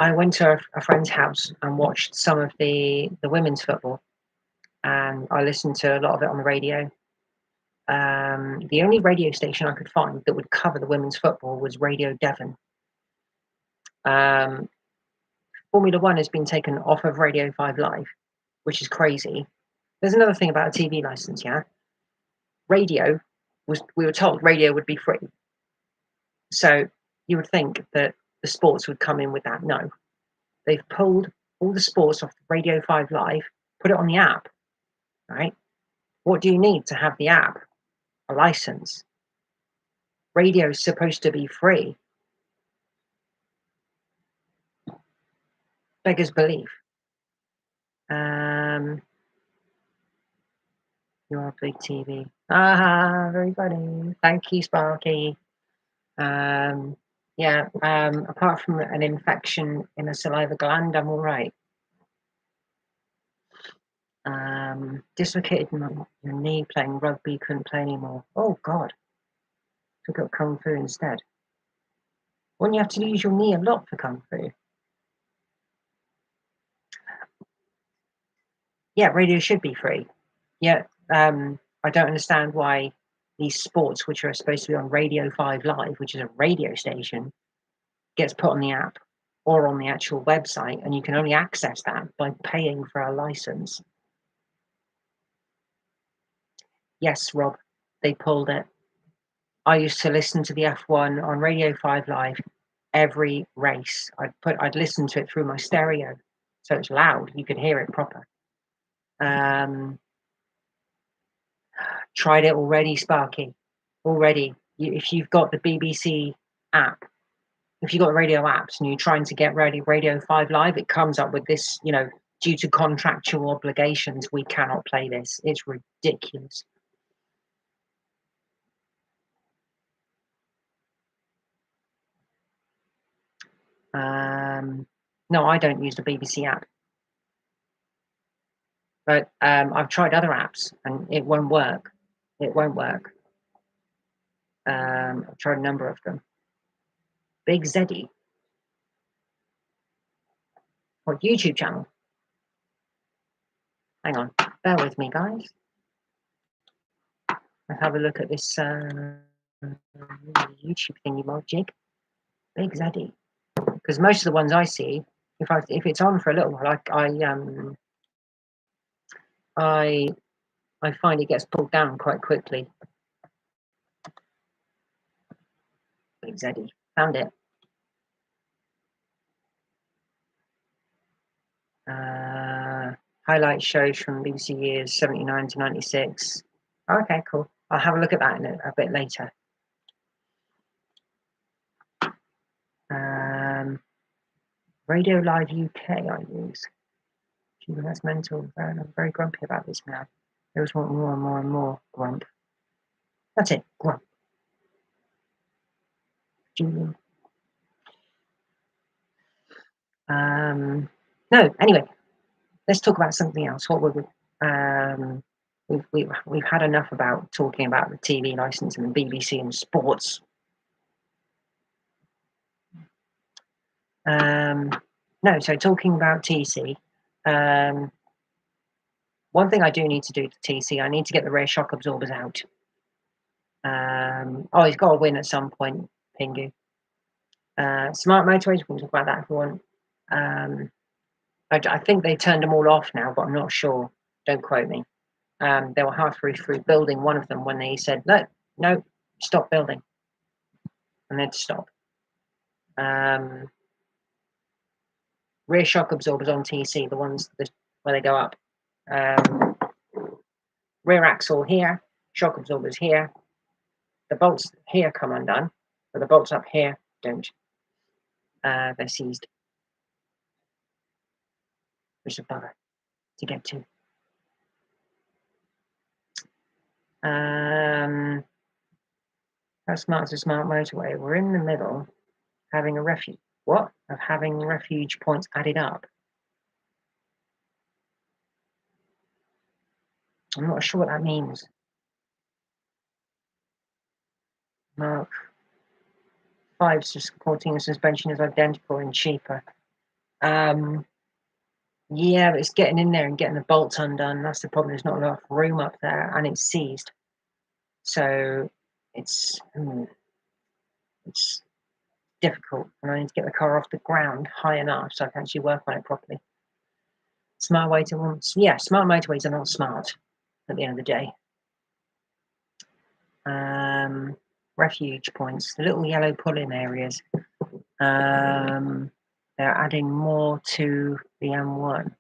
I went to a friend's house and watched some of the women's football, and I listened to a lot of it on the radio. The only radio station I could find that would cover the women's football was Radio Devon. Formula One has been taken off of Radio 5 Live, which is crazy. There's another thing about a TV license, yeah? We were told radio would be free. So you would think that the sports would come in with that. No. They've pulled all the sports off Radio 5 Live, put it on the app, right? What do you need to have the app? A license. Radio is supposed to be free. Beggars belief. You're a big TV. Very funny. Thank you, Sparky. Apart from an infection in a saliva gland, I'm all right. Dislocated your knee playing rugby, couldn't play anymore. Oh, God. Took up Kung Fu instead. Wouldn't you have to use your knee a lot for Kung Fu? Yeah, radio should be free. Yeah, I don't understand why these sports, which are supposed to be on Radio 5 Live, which is a radio station, gets put on the app or on the actual website, and you can only access that by paying for a license. Yes, Rob, they pulled it. I used to listen to the F1 on Radio 5 Live every race. I'd listen to it through my stereo, so it's loud. You could hear it proper. Tried it already, Sparky. Already. If you've got the BBC app, if you've got radio apps and you're trying to get Radio 5 Live, it comes up with this, due to contractual obligations, we cannot play this. It's ridiculous. No, I don't use the BBC app. But I've tried other apps and it won't work. It won't work. I've tried a number of them. Big Zeddy. What YouTube channel? Hang on, bear with me, guys. Let's have a look at this YouTube thingy mod jig. Big Zaddy. Because most of the ones I see, if it's on for a little while, I find it gets pulled down quite quickly. Big Zaddy, found it. Highlight shows from BBC years 79 to 96. Okay, cool. I'll have a look at that in a bit later. Radio Live UK I use. Gee, that's mental. I'm very grumpy about this now. I always want more and more and more grump. That's it, grump. Julian. No, anyway, let's talk about something else. What would we've had enough about talking about the TV license and the BBC and sports. No, so talking about TC, one thing I do need to do to TC, I need to get the rear shock absorbers out. Oh, he's got to win at some point, Pingu. Smart motorways, we can talk about that if we want. I think they turned them all off now, but I'm not sure. Don't quote me. They were halfway through building one of them when they said, no, stop building. And then stop. Rear shock absorbers on TC, the ones where they go up. Rear axle here, shock absorbers here. The bolts here come undone, but the bolts up here don't. They're seized. Which is a bugger to get to. How smart is a smart motorway? We're in the middle, having a refuge. What? Of having refuge points added up. I'm not sure what that means. Mark 5 supporting a suspension is identical and cheaper. Yeah, but it's getting in there and getting the bolts undone. That's the problem. There's not enough room up there, and it's seized. So it's difficult, and I need to get the car off the ground high enough so I can actually work on it properly. Smart motorways, yeah, smart motorways are not smart at the end of the day. Refuge points, the little yellow pull-in areas. They're adding more to the M1.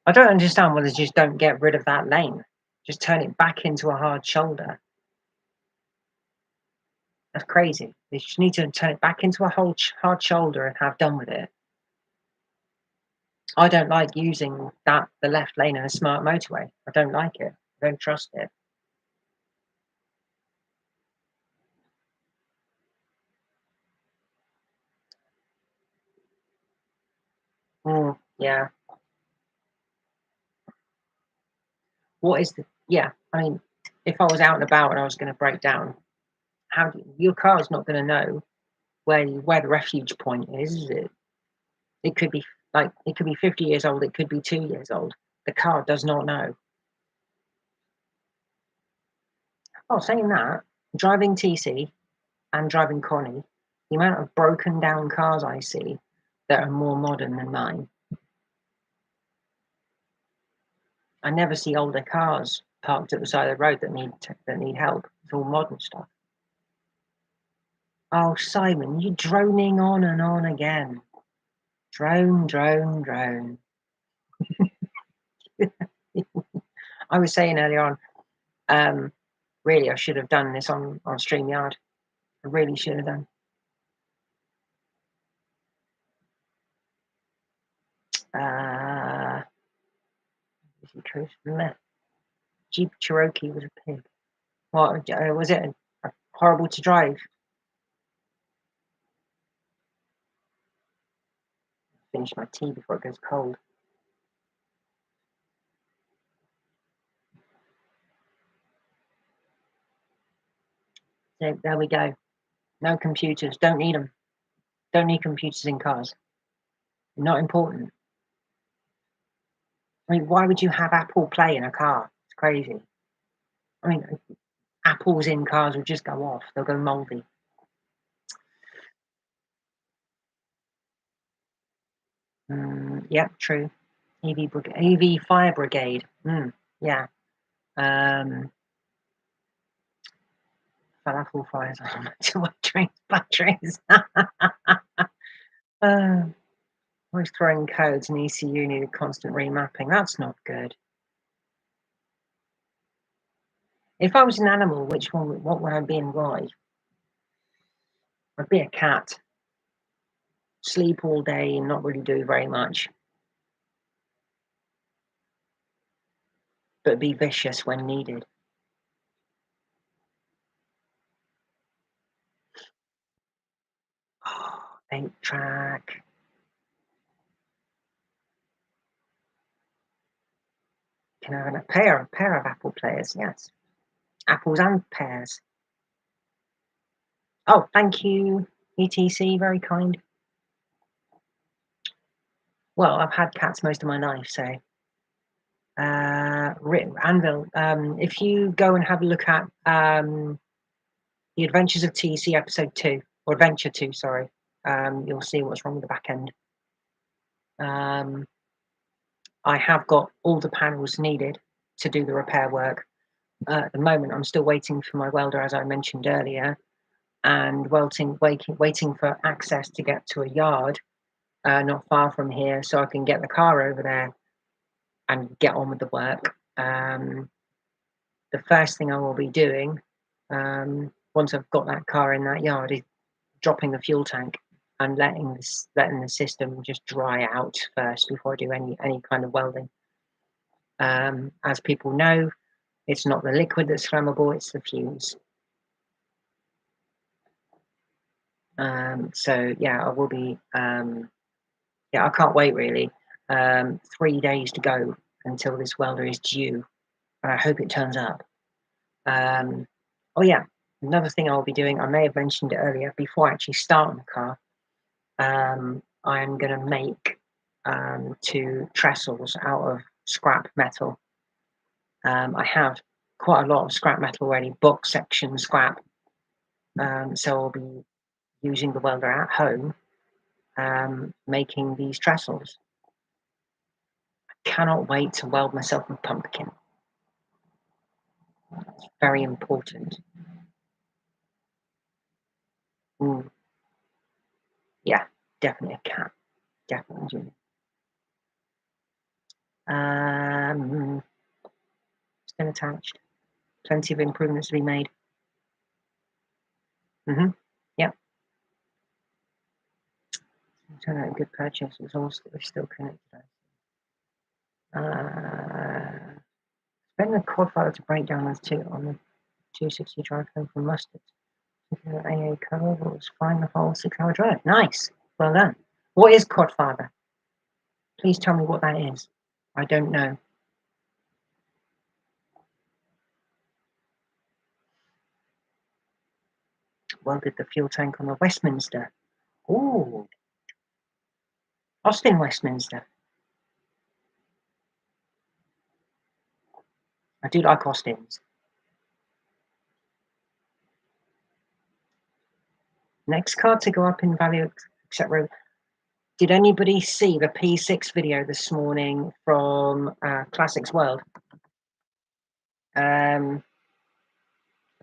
I don't understand why they just don't get rid of that lane. Just turn it back into a hard shoulder. That's crazy. They just need to turn it back into a hard shoulder and have done with it. I don't like using the left lane in a smart motorway. I don't like it. I don't trust it. Yeah. What is the? Yeah. I mean, if I was out and about and I was going to break down, your car is not going to know where the refuge point is it? It could be 50 years old. It could be 2 years old. The car does not know. Oh, saying that, driving TC and driving Connie, the amount of broken down cars I see that are more modern than mine. I never see older cars parked at the side of the road that need help. It's all modern stuff. Oh, Simon, you're droning on and on again. Drone, drone, drone. I was saying earlier on, really, I should have done this on StreamYard. I really should have done. Jeep Cherokee was a pig. What was it? Horrible to drive. Finish my tea before it goes cold. So there we go. No computers. Don't need them. Don't need computers in cars. Not important. I mean, why would you have Apple Play in a car? It's crazy. I mean, apples in cars will just go off. They'll go mouldy. Yep, true. EV fire brigade. Yeah. Um, falafel fires on to my trains batteries. uh, always throwing codes and ECU needed constant remapping. That's not good. If I was an animal, what would I be and why? I'd be a cat. Sleep all day and not really do very much, but be vicious when needed. 8-track. Can I have a pair of Apple players? Yes. Apples and pears. Oh, thank you, ETC. Very kind. Well, I've had cats most of my life, so. Anvil. If you go and have a look at The Adventures of TC episode 2, or Adventure 2, sorry, you'll see what's wrong with the back end. I have got all the panels needed to do the repair work. At the moment, I'm still waiting for my welder, as I mentioned earlier, and waiting for access to get to a yard not far from here so I can get the car over there and get on with the work. The first thing I will be doing once I've got that car in that yard is dropping the fuel tank and letting the system just dry out first before I do any kind of welding. As people know, it's not the liquid that's flammable, it's the fumes. So yeah, I will be. I can't wait really. 3 days to go until this welder is due, and I hope it turns up. Oh yeah, another thing I'll be doing, I may have mentioned it earlier, before I actually start on the car, I'm going to make 2 trestles out of scrap metal. I have quite a lot of scrap metal already, book section scrap, so I'll be using the welder at home, making these trestles. I cannot wait to weld myself a pumpkin. It's very important. Yeah, definitely a cat. Definitely Jimmy. Still attached. Plenty of improvements to be made. Yep. Turn out a good purchase. It's all still connected. Spend the Codfather to break down on the 260 drive home from Mustard. AA code was find the whole 6-hour drive. Nice. Well done. What is Codfather? Please tell me what that is. I don't know. Welded the fuel tank on the Westminster. Ooh. Austin Westminster. I do like Austins. Next car to go up in value except road. Did anybody see the P6 video this morning from Classics World? I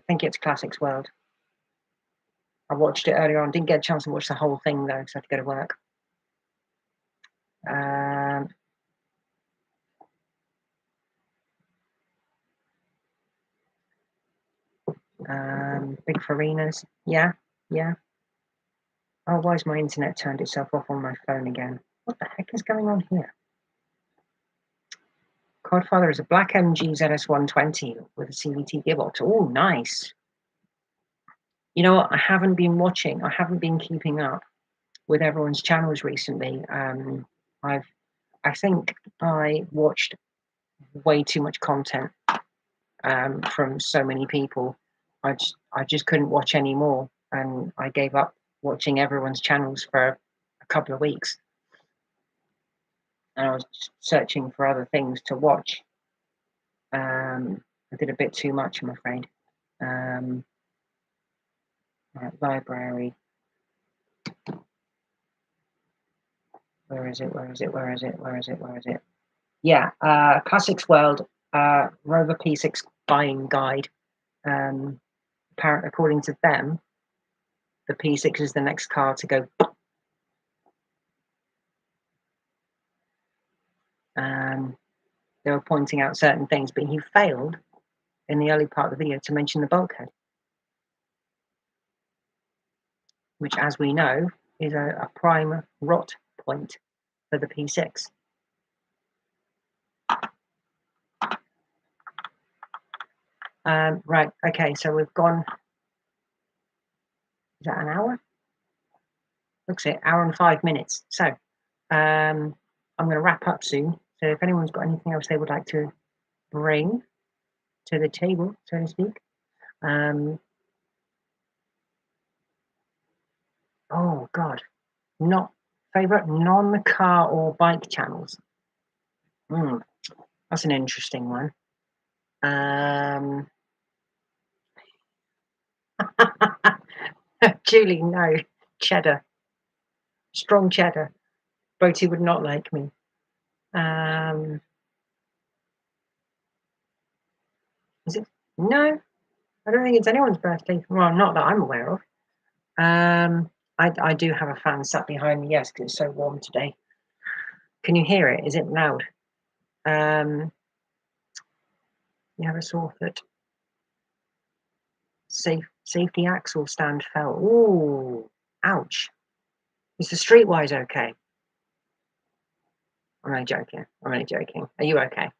think it's Classics World. I watched it earlier on. Didn't get a chance to watch the whole thing though, because I had to go to work. Big Farinas. Yeah. Oh, why's my internet turned itself off on my phone again? What the heck is going on here? Codfather is a black MG ZS120 with a CVT gearbox. Oh, nice. You know what? I haven't been keeping up with everyone's channels recently. I think I watched way too much content from so many people. I just couldn't watch anymore, and I gave up watching everyone's channels for a couple of weeks. and I was searching for other things to watch. I did a bit too much, I'm afraid. Right, library. Where is it? Where is it? Where is it? Where is it? Where is it? Yeah, Classics World, Rover P6 buying guide. Apparently, according to them, the P6 is the next car to go. They were pointing out certain things, but he failed in the early part of the video to mention the bulkhead, which, as we know, is a prime rot point for the P6. Right, okay, so we've gone, is that an hour? Looks it, hour and 5 minutes. So I'm going to wrap up soon. So if anyone's got anything else they would like to bring to the table, so to speak. Oh God, not favorite non-car or bike channels. That's an interesting one. Julie, no, cheddar, strong cheddar. Boaty would not like me. Is it? No, I don't think it's anyone's birthday. Well, not that I'm aware of. I do have a fan sat behind me, yes, because it's so warm today. Can you hear it? Is it loud? You have a sore foot. Safety axle stand fell. Ooh, ouch. Is the Streetwise okay? I'm only joking. I'm only joking. Are you okay?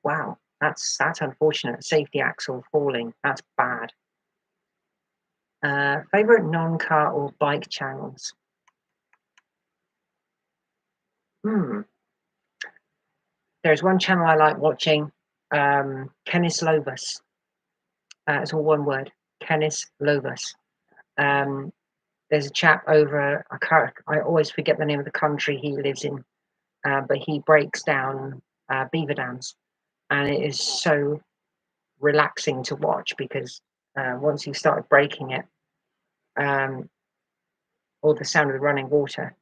Wow, that's unfortunate. Safety axle falling. That's bad. Favorite non-car or bike channels? There's one channel I like watching. Kennis Lobus. It's all one word. Kennis Lobus. There's a chap over. I always forget the name of the country he lives in, but he breaks down beaver dams, and it is so relaxing to watch because once you started breaking it, or the sound of the running water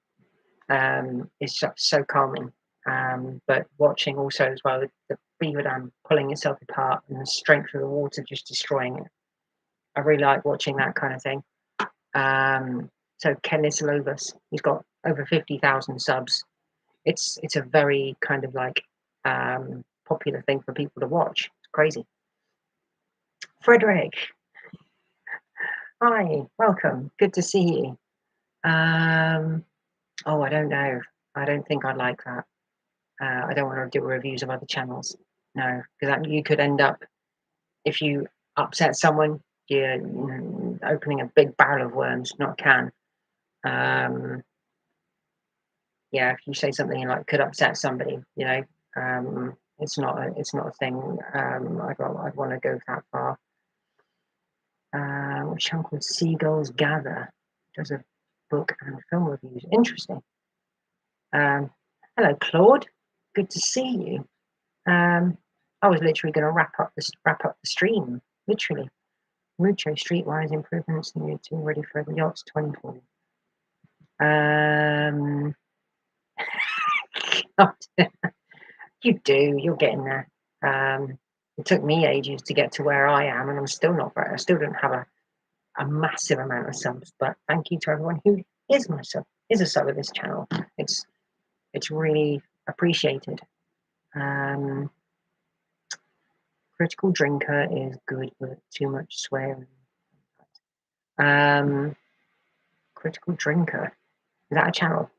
is so calming. But watching also as well the beaver dam pulling itself apart and the strength of the water just destroying it. I really like watching that kind of thing. So Kennis Lobus, he's got over 50,000 subs. It's a very kind of like popular thing for people to watch. It's crazy. Frederick, hi, welcome. Good to see you. Oh, I don't know. I don't think I'd like that. I don't want to do reviews of other channels. No, because you could end up, if you upset someone, you're opening a big barrel of worms, not a can. Yeah, if you say something like could upset somebody, it's not a thing. I'd want to go that far. Which channel called Seagulls Gather does a book and film reviews. Interesting. Hello, Claude. Good to see you. I was literally going to wrap up the stream. Literally, Mucho Streetwise improvements needed to be ready for the yachts 24. You do. You're getting there. It took me ages to get to where I am, and I'm still not there. I still don't have a massive amount of subs, but thank you to everyone who is a sub of this channel. It's really appreciated. Critical Drinker is good, but too much swearing. Critical Drinker, is that a channel?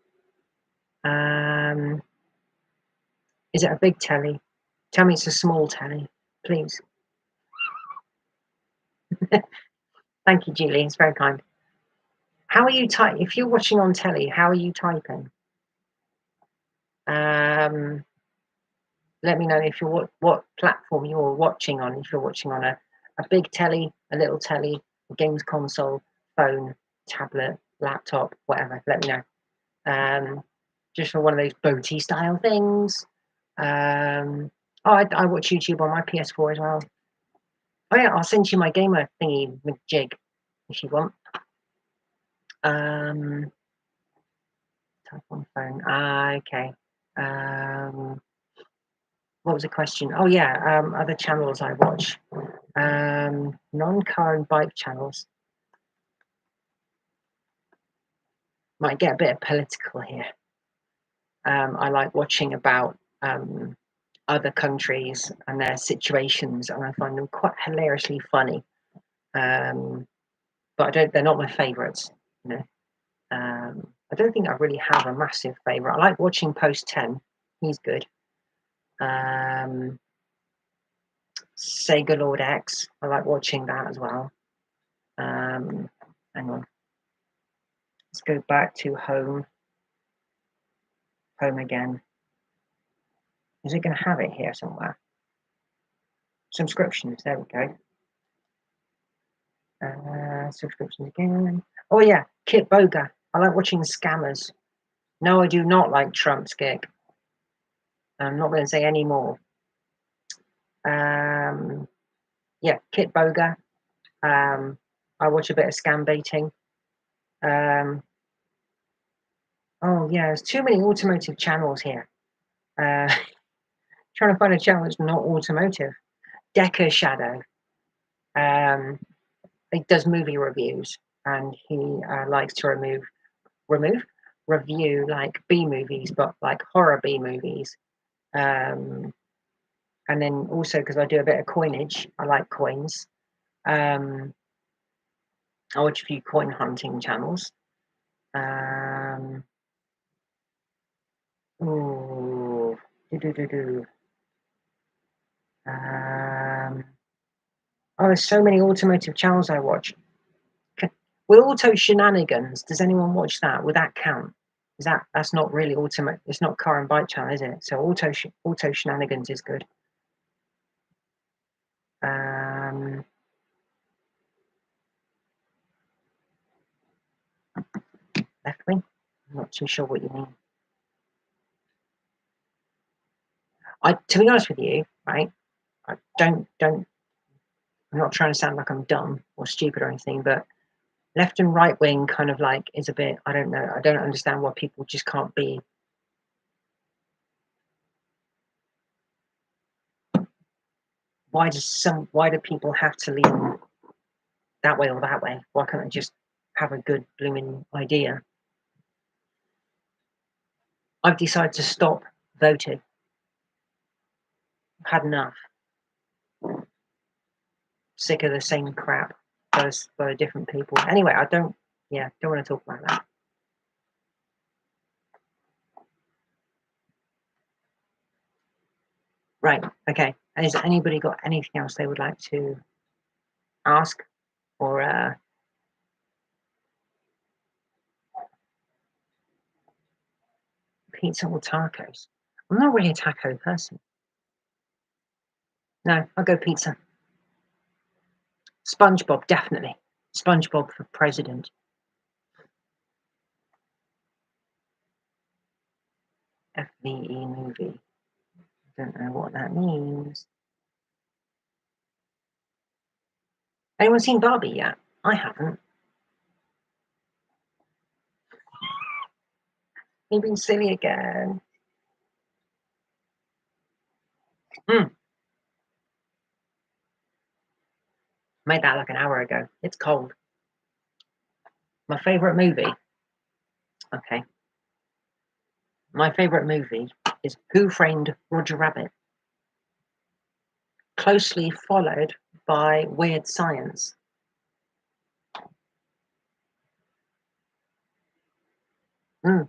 Is it a big telly? Tell me it's a small telly, please. Thank you, Julie. It's very kind. How are you typing? If you're watching on telly, how are you typing? Let me know if you're what platform you're watching on. If you're watching on a big telly, a little telly, a games console, phone, tablet, laptop, whatever. Let me know. Just for one of those boaty style things. I watch YouTube on my PS4 as well. Oh yeah, I'll send you my gamer thingy with jig if you want. Type on phone. Okay. What was the question? Oh yeah, other channels I watch. Non-car and bike channels. Might get a bit political here. I like watching about other countries and their situations, and I find them quite hilariously funny. But they're not my favourites. You know, I don't think I really have a massive favourite. I like watching Post 10. He's good. Sega Lord X. I like watching that as well. Hang on. Let's go back to home. Home again. Is it going to have it here somewhere? Subscriptions. There we go. Subscriptions again. Oh yeah, Kit Boga. I like watching scammers. No, I do not like Trump's gig. I'm not going to say any more. Yeah, Kit Boga. I watch a bit of scam baiting. Oh yeah, there's too many automotive channels here. Trying to find a channel that's not automotive. Decker Shadow. He does movie reviews, and he likes to review like B movies, but like horror B movies. And then also because I do a bit of coinage, I like coins. I watch a few coin hunting channels. Ooh, oh, there's so many automotive channels I watch. With Auto Shenanigans, does anyone watch that? Would that count? That's not really automotive? It's not car and bike channel, is it? So Auto Shenanigans is good. Left wing. I'm not too sure what you mean. To be honest with you, right? I don't. I'm not trying to sound like I'm dumb or stupid or anything, but left and right wing kind of like is a bit. I don't know. I don't understand why people just can't be. Why do people have to lean that way or that way? Why can't I just have a good blooming idea? I've decided to stop voting. I've had enough. Sick of the same crap for different people. Anyway, don't want to talk about that. Right, okay. Has anybody got anything else they would like to ask or pizza or tacos? I'm not really a taco person. No, I'll go pizza. SpongeBob, definitely. SpongeBob for president. FVE movie. Don't know what that means. Anyone seen Barbie yet? I haven't. You've been silly again. Made that like an hour ago. It's cold. My favourite movie. Okay. My favourite movie is Who Framed Roger Rabbit, closely followed by Weird Science. Do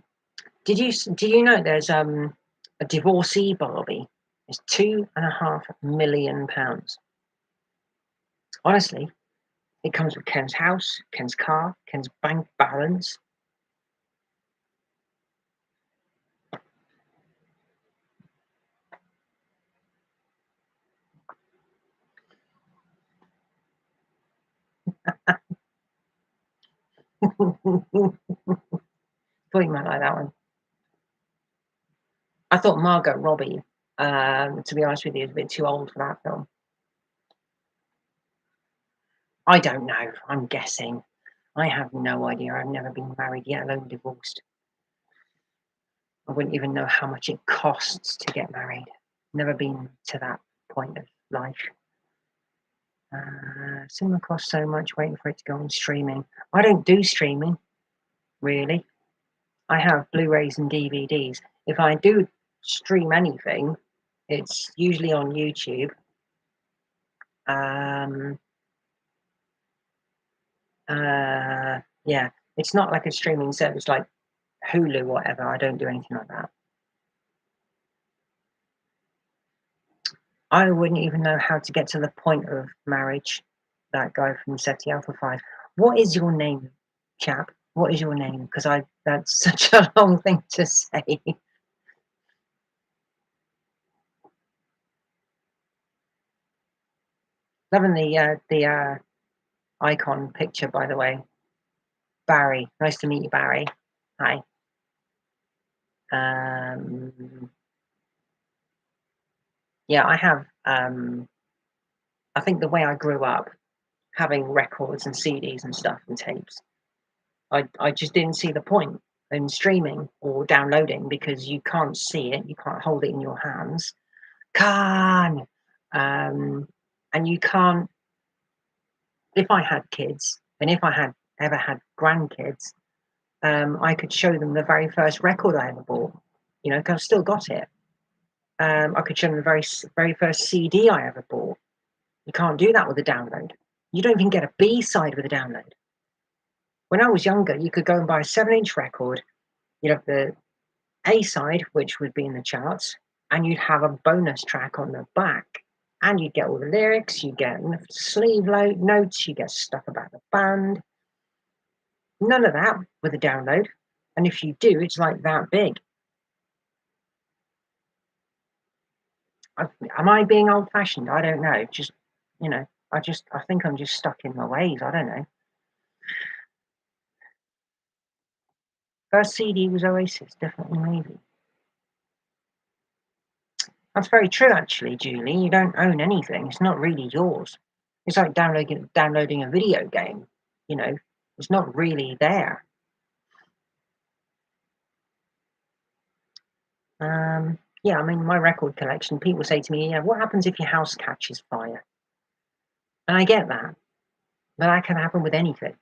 you know there's a divorcee Barbie? It's £2.5 million. Honestly, it comes with Ken's house, Ken's car, Ken's bank balance. Thought you might like that one. I thought Margot Robbie, to be honest with you, is a bit too old for that film. I don't know. I'm guessing. I have no idea. I've never been married, yet alone divorced. I wouldn't even know how much it costs to get married. Never been to that point of life. Cinema costs so much waiting for it to go on streaming. I don't do streaming, really. I have Blu-rays and DVDs. If I do stream anything, it's usually on YouTube. Um, yeah, it's not like a streaming service like Hulu, whatever. I don't do anything like that. I wouldn't even know how to get to the point of marriage. That guy from SETI Alpha 5. What is your name, chap? What is your name? Because that's such a long thing to say. Loving the icon picture, by the way. Barry, nice to meet you, Barry. Hi. Yeah, I have. I think the way I grew up, having records and CDs and stuff and tapes, I just didn't see the point in streaming or downloading because you can't see it, you can't hold it in your hands. And you can't. If I had kids, and if I had ever had grandkids, I could show them the very first record I ever bought. You know, 'cause I've still got it. I could show them the very first CD I ever bought. You can't do that with a download. You don't even get a B side with a download. When I was younger, you could go and buy a 7-inch record. You'd have the A side, which would be in the charts, and you'd have a bonus track on the back. And you'd get all the lyrics, you get sleeve notes, you get stuff about the band. None of that with a download. And if you do, it's like that big. Am I being old fashioned? I don't know. Just, you know, I think I'm just stuck in my ways. I don't know. First CD was Oasis, definitely maybe. That's very true, actually, Julie. You don't own anything. It's not really yours. It's like downloading a video game. You know, it's not really there. Yeah, I mean, my record collection. People say to me, "Yeah, what happens if your house catches fire?" And I get that, but that can happen with anything.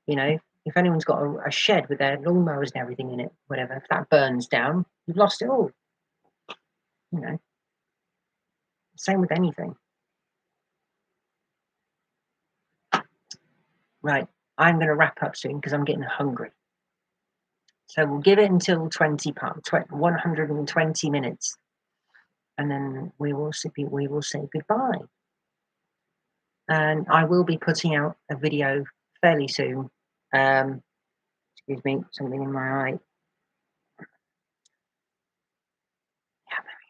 You know, if anyone's got a shed with their lawnmowers and everything in it, whatever, if that burns down, you've lost it all. You know, same with anything. Right, I'm going to wrap up soon because I'm getting hungry. So we'll give it until 120 minutes, and then we will say goodbye. And I will be putting out a video fairly soon. Excuse me, something in my eye. Yeah, there we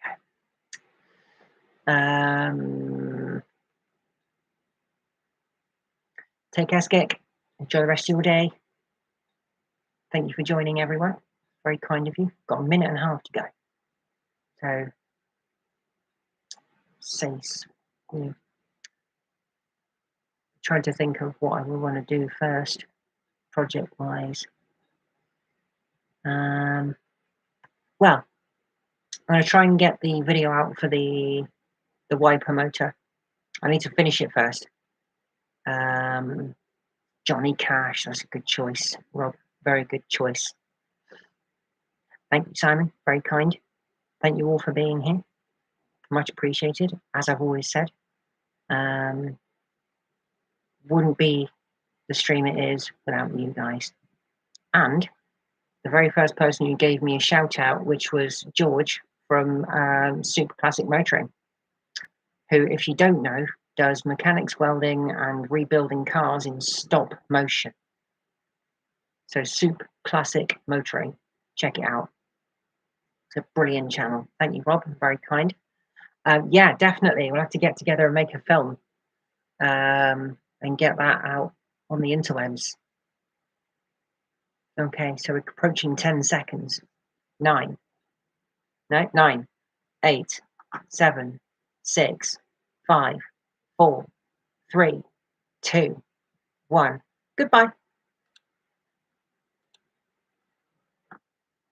go. Take care, Skek. Enjoy the rest of your day. Thank you for joining, everyone. Very kind of you. Got a minute and a half to go. So, trying to think of what I would want to do first, project-wise. Well, I'm going to try and get the video out for the wiper motor. I need to finish it first. Johnny Cash, that's a good choice. Rob, very good choice. Thank you, Simon. Very kind. Thank you all for being here. Much appreciated, as I've always said. Wouldn't be the stream it is without you guys. And the very first person who gave me a shout out, which was George from Super Classic Motoring, who, if you don't know, does mechanics welding and rebuilding cars in stop motion. So Super Classic Motoring, check it out. It's a brilliant channel. Thank you, Rob. Very kind. Yeah, definitely. We'll have to get together and make a film and get that out on the interwebs. Okay, so we're approaching 10 seconds. 9, no, 9, 8, 7, 6, 5, 4, 3, 2, 1. Goodbye.